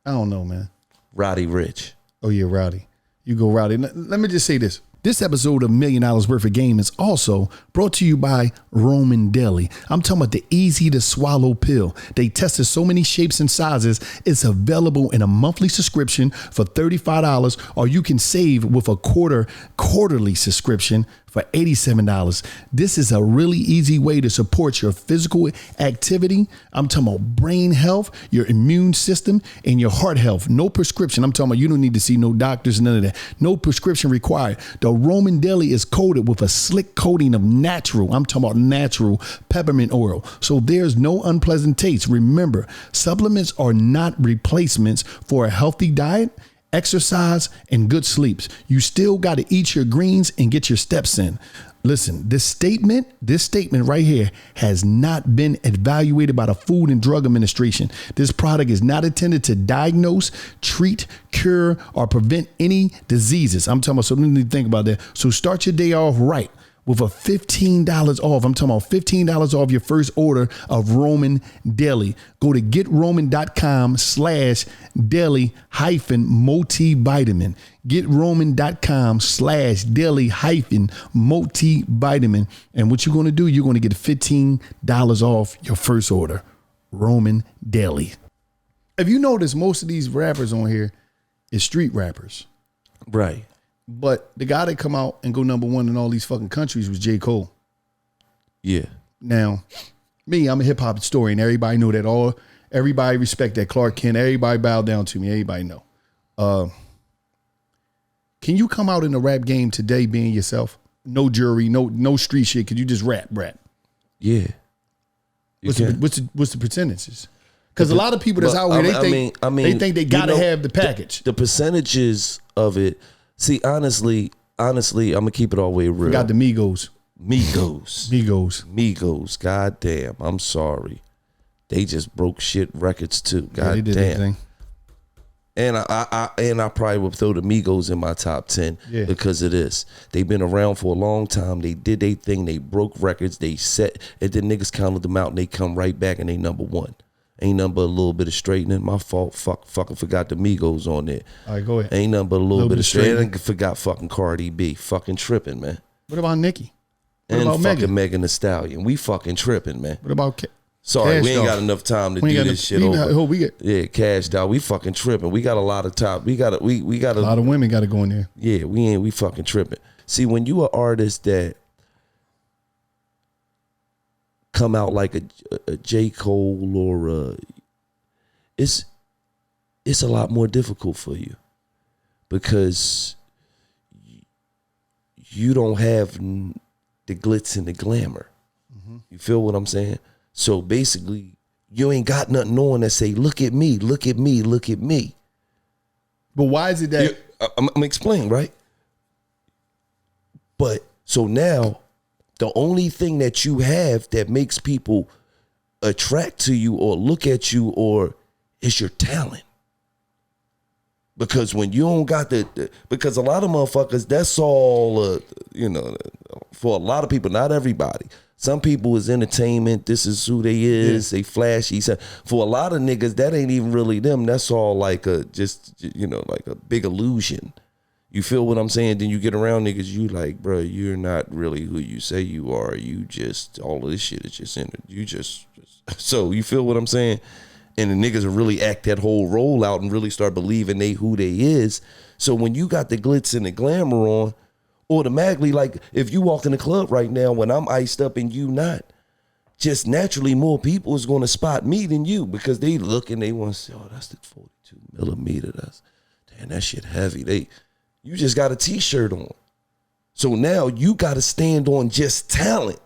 I don't know, man. Roddy Ricch. Oh yeah, Rowdy. You go Rowdy. Let me just say this. This episode of $1 Million Worth of Game is also brought to you by Roman Deli. I'm talking about the easy to swallow pill. They tested so many shapes and sizes. It's available in a monthly subscription for $35, or you can save with a quarterly subscription for $87. This is a really easy way to support your physical activity. I'm talking about brain health, your immune system, and your heart health. No prescription. I'm talking about you don't need to see no doctors, none of that. No prescription required. The Roman Deli is coated with a slick coating of natural, I'm talking about natural peppermint oil. So there's no unpleasant taste. Remember, supplements are not replacements for a healthy diet, exercise, and good sleeps. You still got to eat your greens and get your steps in. Listen, this statement right here has not been evaluated by the Food and Drug Administration. This product is not intended to diagnose, treat, cure, or prevent any diseases. I'm talking about, so you need to think about that. So start your day off right with a $15 off. I'm talking about $15 off your first order of Roman Deli. Go to getroman.com/deli-multivitamin. getroman.com/deli-multivitamin. And what you're going to do, you're going to get $15 off your first order. Roman Deli. If you notice, most of these rappers on here is street rappers. Right. But the guy that come out and go number one in all these fucking countries was J. Cole. Yeah. Now, me, I'm a hip hop historian. Everybody know that. Everybody respect that. Clark Kent. Everybody bow down to me. Everybody know. Can you come out in the rap game today being yourself? No jury, no street shit. Could you just rap? Yeah. What's the percentages? Because a lot of people that's out here, they think they gotta have the package. The percentages of it. See, honestly, I'm gonna keep it all the way real. Got the Migos. God damn, I'm sorry. They just broke shit records too. God they did damn. That thing. And I probably would throw the Migos in my top 10 because of this. They've been around for a long time. They did their thing. They broke records. They set, and then niggas counted them out, and they come right back and they number one. Ain't nothing but a little bit of straightening. My fault. Fucking forgot the Migos on there. All right, go ahead. Ain't nothing but a little bit of straightening. I forgot fucking Cardi B. Fucking tripping, man. What about Nicki? What about fucking Megan Thee Stallion? We fucking tripping, man. What about Sorry, Cash we ain't Dog? got enough time to do this shit over. Yeah, Cash Dog. We fucking tripping. We got a lot of top. We got a lot of women got to go in there. Yeah, we fucking tripping. See, when you an artist that come out like a J. Cole or it's a lot more difficult for you because you don't have the glitz and the glamour. Mm-hmm. You feel what I'm saying? So basically, you ain't got nothing on that say, look at me, look at me, look at me. But why is it that? I'm explaining, right? But so now, the only thing that you have that makes people attract to you or look at you or is your talent. Because when you don't got because a lot of motherfuckers, that's all, for a lot of people, not everybody. Some people is entertainment. This is who they is. Yeah. They flashy. For a lot of niggas, that ain't even really them. That's all like like a big illusion. You feel what I'm saying? Then you get around niggas, you like, bro, you're not really who you say you are. You just, all of this shit is just in it. You just so you feel what I'm saying? And the niggas will really act that whole role out and really start believing who they is. So when you got the glitz and the glamour on, automatically, like if you walk in the club right now when I'm iced up and you not, just naturally more people is going to spot me than you because they look and they want to say, oh, that's the 42 millimeter. Damn, that shit heavy. You just got a t-shirt on. So now you got to stand on just talent.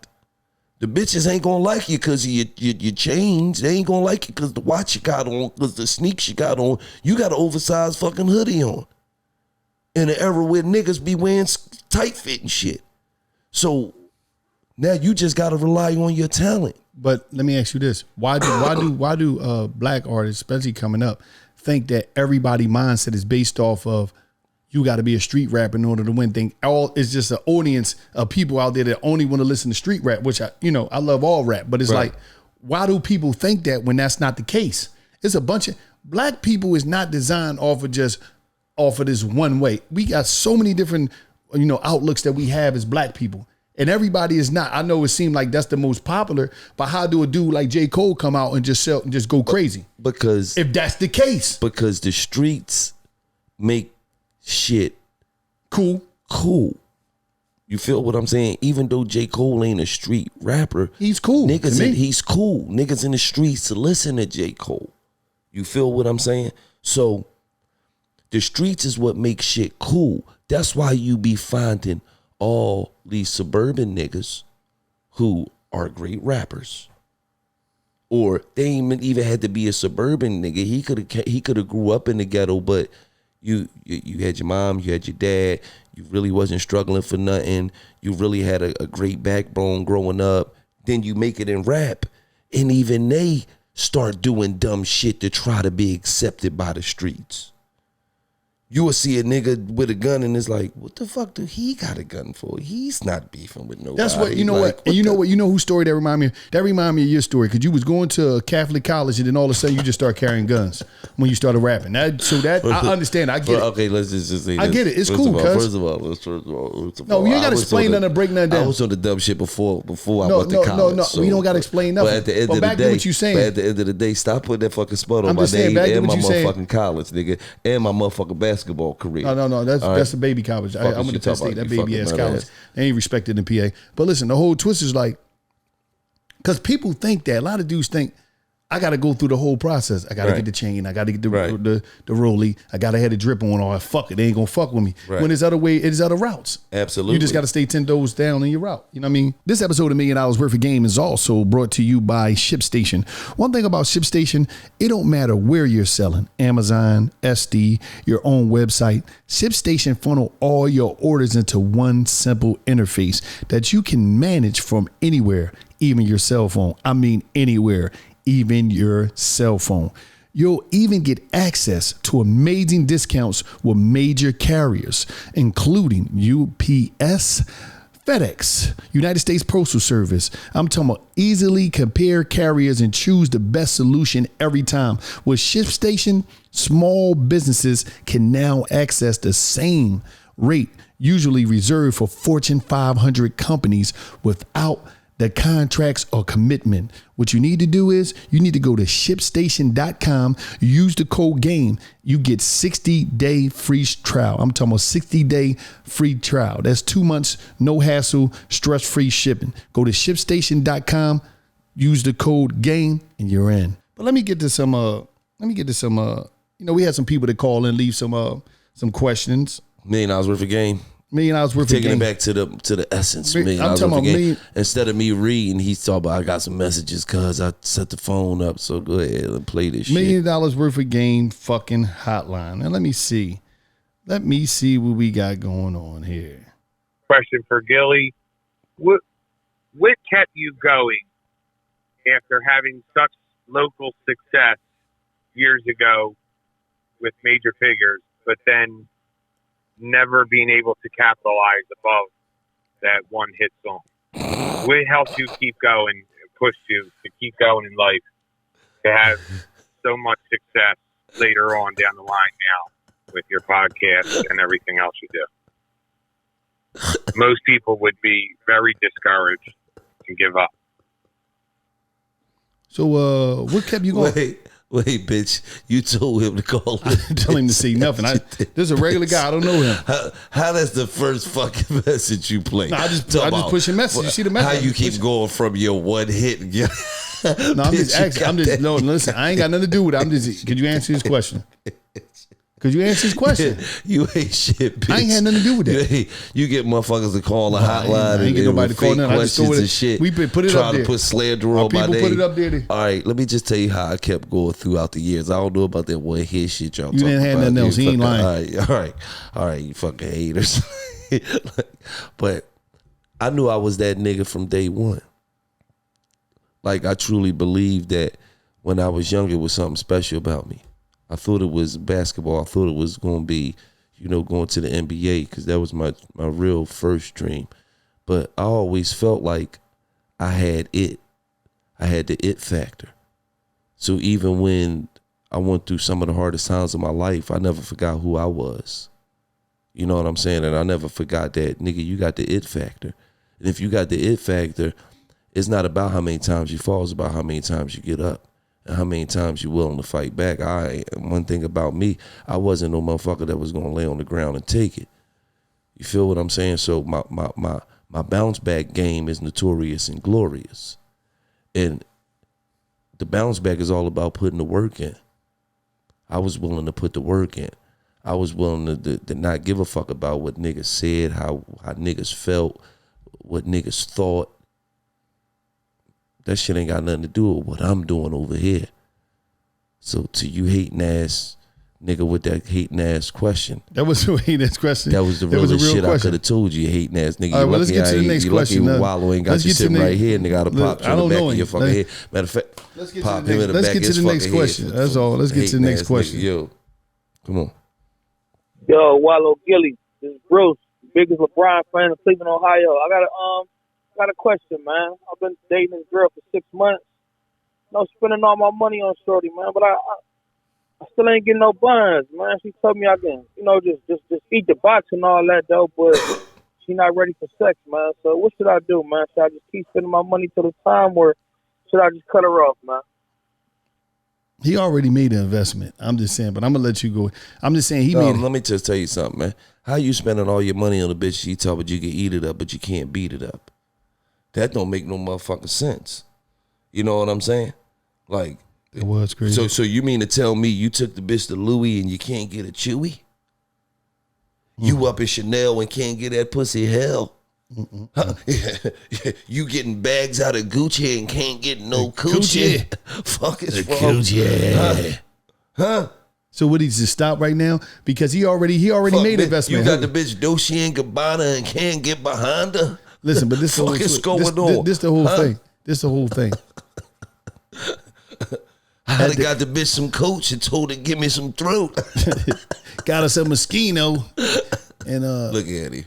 The bitches ain't gonna like you because of your chains. They ain't gonna like you because the watch you got on, because the sneaks you got on. You got an oversized fucking hoodie on. In an era where niggas be wearing tight fitting shit. So now you just gotta rely on your talent. But let me ask you this: why do black artists, especially coming up, think that everybody mindset is based off of you got to be a street rapper in order to win? Think all it's just an audience of people out there that only want to listen to street rap, which I love all rap, but it's like, why do people think that when that's not the case? It's a bunch of black people is not designed off of this one way. We got so many different, outlooks that we have as black people. And everybody is not. I know it seemed like that's the most popular, but how do a dude like J. Cole come out and just sell and just go crazy? Because if that's the case. Because the streets make shit cool. You feel what I'm saying? Even though J. Cole ain't a street rapper, he's cool. He's cool. Niggas in the streets listen to J. Cole. You feel what I'm saying? So the streets is what makes shit cool. That's why you be finding all these suburban niggas who are great rappers. Or they ain't even had to be a suburban nigga. He could have grew up in the ghetto, but you had your mom, you had your dad, you really wasn't struggling for nothing. You really had a great backbone growing up. Then you make it in rap, and even they start doing dumb shit to try to be accepted by the streets. You will see a nigga with a gun and it's like, what the fuck do he got a gun for? He's not beefing with nobody. That's what, you know like, what? And you know what? You know whose story that remind me of? That remind me of your story, because you was going to a Catholic college and then all of a sudden you just start carrying guns when you started rapping. I understand. I get it. Okay, let's just say this. I get it. It's cool, cuz. First of all, no, you ain't got to explain nothing to break nothing down. I was on the dumb shit before I went to college. No, we don't got to explain nothing. But at the end of the day, what you saying. But at the end of the day, stop putting that fucking smut on my name and my motherfucking college, nigga, and my motherfucking basketball career. No, that's a baby college. I went to Penn State. That baby ass college. They ain't respected in PA. But listen, the whole twist is like, because people think that, a lot of dudes think, I got to go through the whole process. I got to get the chain. I got to get the rollie. I got to have the drip on, or fuck it, they ain't gonna fuck with me. Right. When there's other routes. Absolutely. You just got to stay 10 toes down in your route. You know what I mean? This episode of $1 Million Worth of Game is also brought to you by ShipStation. One thing about ShipStation, it don't matter where you're selling. Amazon, SD, your own website. ShipStation funnel all your orders into one simple interface that you can manage from anywhere, even your cell phone. I mean anywhere. Even your cell phone. You'll even get access to amazing discounts with major carriers, including UPS, FedEx, United States Postal Service. I'm talking about easily compare carriers and choose the best solution every time. With ShipStation, small businesses can now access the same rate usually reserved for Fortune 500 companies without the contracts or commitment. What you need to do is you need to go to ShipStation.com, use the code GAME. You get 60-day free trial. I'm talking about 60-day free trial. That's 2 months, no hassle, stress-free shipping. Go to ShipStation.com, use the code GAME, and you're in. But let me get to some, we had some people that call in, leave some questions. $1 million worth of game. $1 million worth of game. Taking it back to the essence. $1 million worth of game. Instead of me reading, he's talking about I got some messages because I set the phone up. So go ahead and play this shit. $1 million worth of game fucking hotline. And let me see what we got going on here. Question for Gilly. What kept you going after having such local success years ago with major figures, but then never being able to capitalize above that one hit song? What helped you keep going and pushed you to keep going in life to have so much success later on down the line now with your podcast and everything else you do? Most people would be very discouraged and give up. So what kept you going? Wait, bitch! You told him to call. I didn't tell him to say nothing. This is a regular guy. I don't know him. How that's the first fucking message you play? No, I just push a message. You see the message? How you keep going from your one hit? No, I'm just asking. Listen. I ain't got nothing to do with it. Could you answer his question? Could you answer his question? You ain't shit, bitch. I ain't had nothing to do with that. You get motherfuckers to call the hotline. I ain't get nobody to call nothing. I just throw it and shit. We put it up there. Trying to put slander on my name. People put it up there. All right, let me just tell you how I kept going throughout the years. I don't know about that one hit shit y'all talking about. You didn't have nothing else. He ain't lying. All right, you fucking haters. But I knew I was that nigga from day one. Like, I truly believed that when I was young, it was something special about me. I thought it was basketball. I thought it was going to be, going to the NBA because that was my real first dream. But I always felt like I had it. I had the it factor. So even when I went through some of the hardest times of my life, I never forgot who I was. You know what I'm saying? And I never forgot that, nigga, you got the it factor. And if you got the it factor, it's not about how many times you fall. It's about how many times you get up. And how many times you're willing to fight back. One thing about me, I wasn't no motherfucker that was gonna lay on the ground and take it. You feel what I'm saying? So my bounce back game is notorious and glorious. And the bounce back is all about putting the work in. I was willing to put the work in. I was willing to not give a fuck about what niggas said, how niggas felt, what niggas thought. That shit ain't got nothing to do with what I'm doing over here. So to you hating ass nigga with that hating ass question. That was a hating ass question. That was the realest shit question. I could have told you hating ass nigga. All right, well, let's get to the next question. Wallo ain't got you sitting right here, nigga. I'd have popped you in the back of your fucking head. Matter of fact, pop him in the back of his fucking head. Let's get to the next question. That's all. Let's get to the next question. Yo, come on. Yo, Wallo Gillie, this is Bruce, biggest LeBron fan in Cleveland, Ohio. I got a question, man. I've been dating this girl for 6 months. No, spending all my money on shorty, man, but I still ain't getting no buns, man. She told me I can, just eat the box and all that, though, but she not ready for sex, man. So what should I do, man? Should I just keep spending my money till the time, or should I just cut her off, man? He already made an investment. I'm just saying, but I'm gonna let you go. I'm just saying Let me just tell you something, man. How you spending all your money on a bitch you told you can eat it up, but you can't beat it up? That don't make no motherfucking sense. You know what I'm saying? Like, it was crazy. So you mean to tell me you took the bitch to Louis and you can't get a Chewy? You up in Chanel and can't get that pussy hell? Huh? You getting bags out of Gucci and can't get no coochie? Fuck is wrong? Coochie. Huh? So would he just stop right now? Because he already made an investment. You got the bitch Dolce & Gabbana and can't get behind her? Listen, but this fuck is going on? This the whole thing. This the whole thing. I had got the bitch some Coach and told her give me some throat. Got her some Moschino and look at him.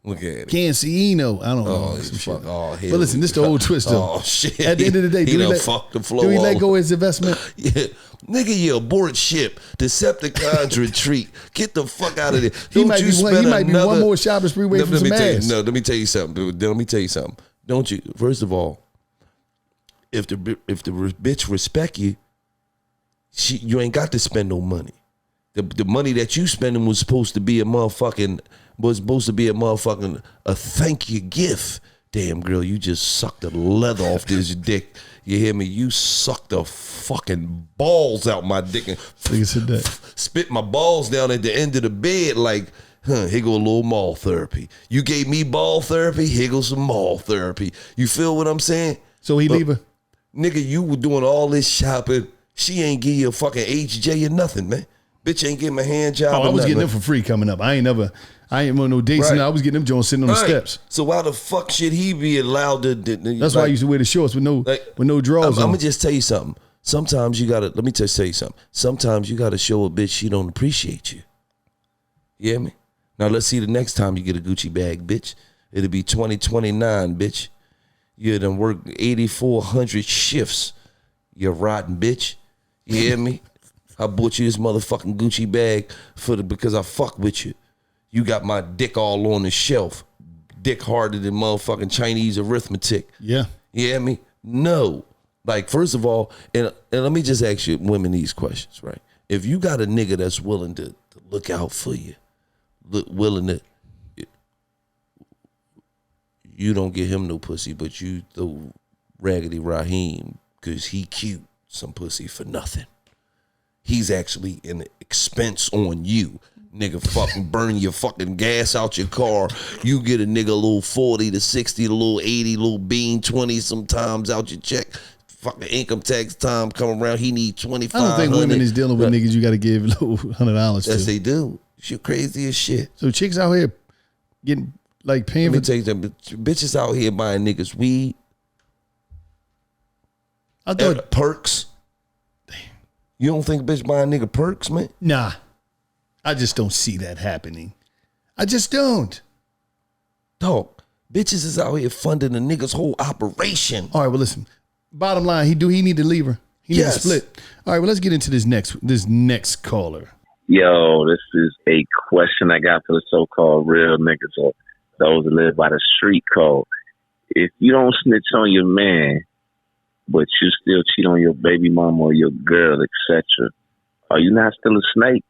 Look at it. Cancino. I don't know. But listen, this the old twist though. Oh shit. At the end of the day, he done fucked the floor. Do he let go of his investment? Yeah. Nigga, you abort ship. Decepticons retreat. Get the fuck out of there. He might be one more shopping spree away from some ass. Let me tell you something. Let me tell you something. Don't you? First of all, if the bitch respect you, you ain't got to spend no money. The money that you spending was supposed to be a thank you gift. Damn girl, you just sucked the leather off this dick. You hear me? You sucked the fucking balls out my dick and spit my balls down at the end of the bed like, here go a little mall therapy. You gave me ball therapy, here goes some mall therapy. You feel what I'm saying? So he leave her? Nigga, you were doing all this shopping. She ain't give you a fucking HJ or nothing, man. Bitch ain't getting a hand job. I was getting them for free coming up. I ain't on no dates. Right. I was getting them Jones sitting on the steps. So why the fuck should he be allowed to? That's why I used to wear the shorts with no drawers. I'm gonna just tell you something. Sometimes you gotta. Let me just tell you something. Sometimes you gotta show a bitch she don't appreciate you. You hear me? Now let's see the next time you get a Gucci bag, bitch. It'll be 2029, bitch. You done work 8,400 shifts. You rotten bitch. You hear me? I bought you this motherfucking Gucci bag because I fuck with you. You got my dick all on the shelf. Dick harder than motherfucking Chinese arithmetic. Yeah. You hear me? No. Like, first of all, and let me just ask you women these questions, right? If you got a nigga that's willing to look out for you, you don't get him no pussy, but you throw Raggedy Raheem because he cute some pussy for nothing. He's actually an expense on you. Nigga fucking burn your fucking gas out your car. You get a nigga a little 40 to 60, a little 80, a little bean 20 sometimes out your check. Fucking income tax time come around. He need 25. I don't think women is dealing with niggas you got to give a little $100 to. Yes, they do. Shit crazy as shit. So chicks out here getting like paying for. Let me tell you something. Bitches out here buying niggas weed. I thought perks. You don't think bitch buying nigga perks, man? Nah. I just don't see that happening. I just don't. Dog, bitches is out here funding a nigga's whole operation. All right, well, listen. Bottom line, he need to leave her. He need to split. All right, well, let's get into this next caller. Yo, this is a question I got for the so-called real niggas or those that live by the street code. If you don't snitch on your man, but you still cheat on your baby mama or your girl, etc., are you not still a snake?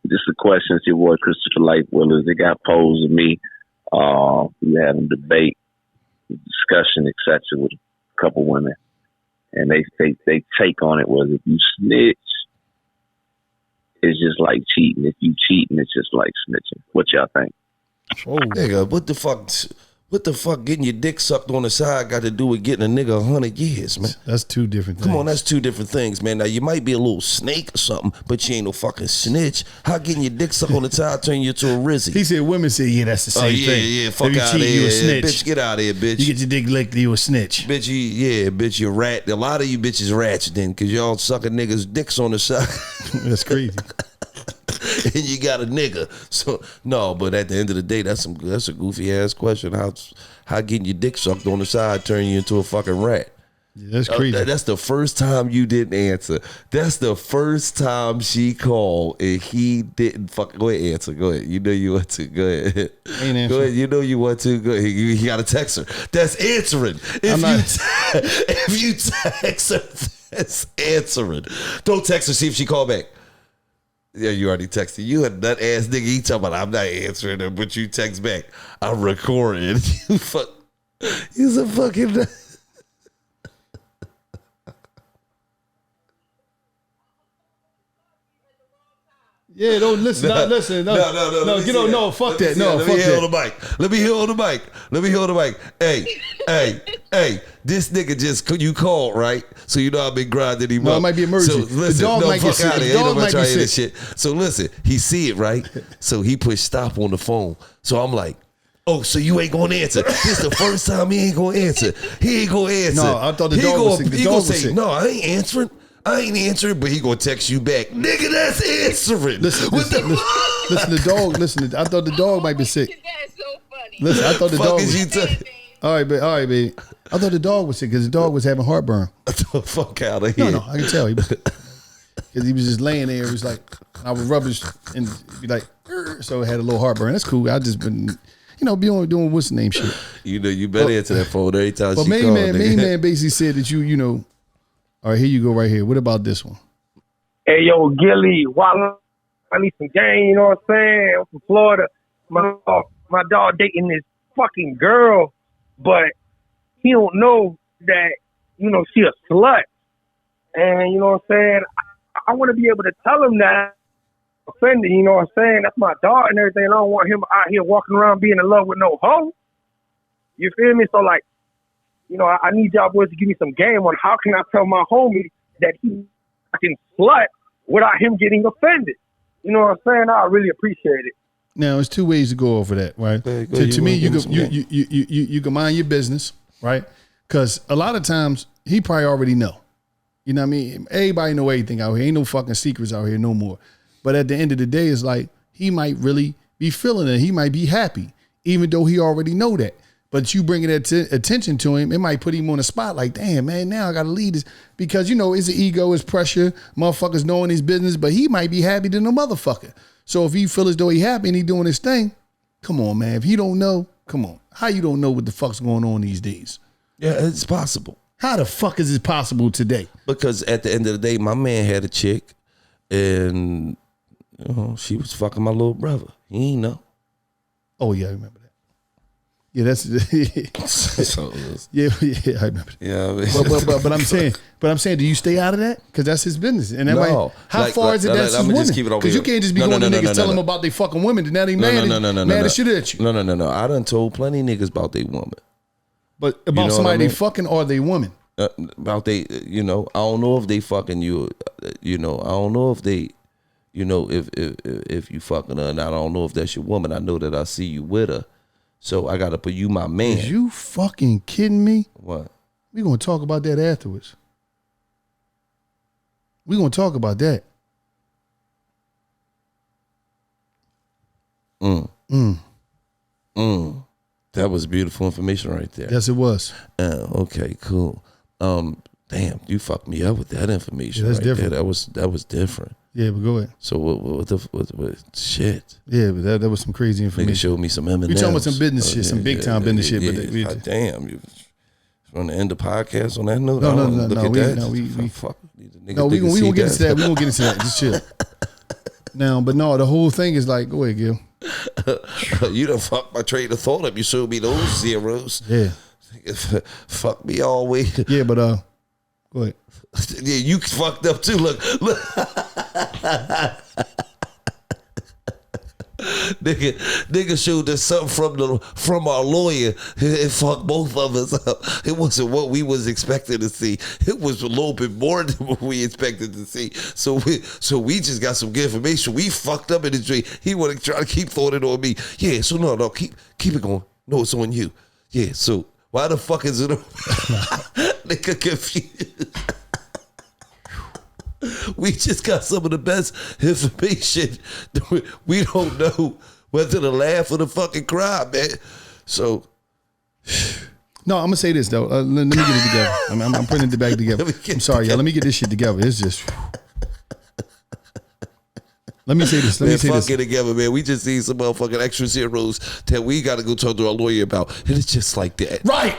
Just a question to your boy Christopher Light Willers. It got posed to me. We had a debate, discussion, etc., with a couple women, and they take on it was if you snitch, it's just like cheating. If you cheating, it's just like snitching. What y'all think? Oh, nigga, what the fuck? What the fuck getting your dick sucked on the side got to do with getting a nigga 100 years, man? That's two different things. Come on, that's two different things, man. Now, you might be a little snake or something, but you ain't no fucking snitch. How getting your dick sucked on the side turn you to a rizzy? He said women say, yeah, that's the same thing. Yeah, fuck out of here. You a snitch. Bitch, get out of here, bitch. You get your dick licked, you a snitch. Bitch, bitch, you rat. A lot of you bitches rats then, because y'all sucking niggas' dicks on the side. That's crazy. and you got a nigga. So no, but at the end of the day, that's a goofy ass question. How getting your dick sucked on the side turn you into a fucking rat? Yeah, that's crazy. That's the first time you didn't answer. That's the first time she called and he didn't fucking. Go ahead, answer. Go ahead. You know you want to. Go ahead. Go ahead. You know you want to. Go ahead. You got to text her. That's answering. If you text her, that's answering. Don't text her. See if she call back. Yeah, you already texted. You and that ass nigga. He talking about I'm not answering her, but you text back. I'm recording. You fuck. He's a fucking. Yeah, don't listen. No, listen. No, get on. No, fuck that. No, fuck that. Let me hear on the mic. Hey. This nigga just you called, right? So you know I've been grinding him up. No, it might be emergent. So listen, the dog might get sick. The dog might be sick. Shit. So listen, he see it, right? So he pushed stop on the phone. So I'm like, oh, so you ain't gonna answer. This the first time he ain't gonna answer. He ain't gonna answer. No, I thought the dog was sick. The dog was sick. No, I ain't answering. But he gonna text you back. Nigga, that's answering. Listen, the dog. Listen, I thought the dog might be sick. That's so funny. Listen, I thought the dog was sick. All right, baby. I thought the dog was sick because the dog was having heartburn. The fuck out of here. No, I can tell. Because he was just laying there. He was like, I would rubbish and be like, so it had a little heartburn. That's cool. I just been, be on doing what's the name shit. You better answer that phone every time she calls. Main man basically said that you all right, here you go right here. What about this one? Hey, yo, Gilly, Wallo, I need some game, you know what I'm saying? I'm from Florida. My dog dating this fucking girl, but he don't know that, she a slut. And, you know what I'm saying? I want to be able to tell him that offended, you know what I'm saying? That's my dog and everything. I don't want him out here walking around being in love with no hoe. You feel me? So, like, I need y'all boys to give me some game on how can I tell my homie that he fucking slut without him getting offended. You know what I'm saying? I really appreciate it. Now, there's two ways to go over that, right? To me, you can mind your business, right? Because a lot of times he probably already know. You know what I mean? Everybody know everything out here. Ain't no fucking secrets out here no more. But at the end of the day, it's like he might really be feeling it. He might be happy, even though he already know that. But you bringing that attention to him, it might put him on the spot like, damn, man, now I got to lead this. Because, it's an ego, it's pressure, motherfuckers knowing his business, but he might be happy than a motherfucker. So if he feel as though he happy and he doing his thing, come on, man. If he don't know, come on. How you don't know what the fuck's going on these days? Yeah, it's possible. How the fuck is it possible today? Because at the end of the day, my man had a chick and she was fucking my little brother. He ain't know. Oh, yeah, I remember that. Yeah, that's yeah, I remember that. Yeah, I mean. but I'm saying, do you stay out of that? Because that's his business. And that might, how far is it that's his woman? Because you can't just be going to niggas telling them about they fucking women. Then that ain't mad as shit at you. No. I done told plenty of niggas about they woman. But about somebody they fucking or they woman. About they, I don't know if they fucking you. I don't know if they, if you fucking her, and I don't know if that's your woman. I know that I see you with her. So I gotta put you my man. Is you fucking kidding me? What? We gonna talk about that afterwards. We gonna talk about that. That was beautiful information right there. Yes, it was. Okay, cool. Damn, you fucked me up with that information. Yeah, that's right different. There. That was different. Yeah, but go ahead. So what shit? Yeah, but that was some crazy information. Nigga showed me some M&Ms. We talking about some business shit, some big time business shit. Yeah. But damn, you want to end the podcast on that note? No. Fuck. We gonna get into that. We gonna get into that. Just chill. Now, but no, the whole thing is like, go ahead, Gil. You done fucked my train of thought up. You showed me those zeros. Yeah. Fuck me all the way. Yeah, but go ahead. Yeah, you fucked up too. Look. Nigga showed us something from our lawyer. It fucked both of us up. It wasn't what we was expecting to see. It was a little bit more than what we expected to see. So we just got some good information. We fucked up in the dream. He wanted to try to keep throwing it on me. Yeah, so no, keep it going. No, it's on you. Yeah, so why the fuck is it on? Nigga confused. We just got some of the best information. We don't know whether to laugh or to fucking cry, man. So, no, I'm gonna say this though. Let me get it together. I'm putting it back together. I'm sorry, y'all. Let me get this shit together. It's just. Let me say this. Let me say this. Get together, man. We just need some motherfucking extra zeros that we got to go talk to our lawyer about, and it's just like that. Right.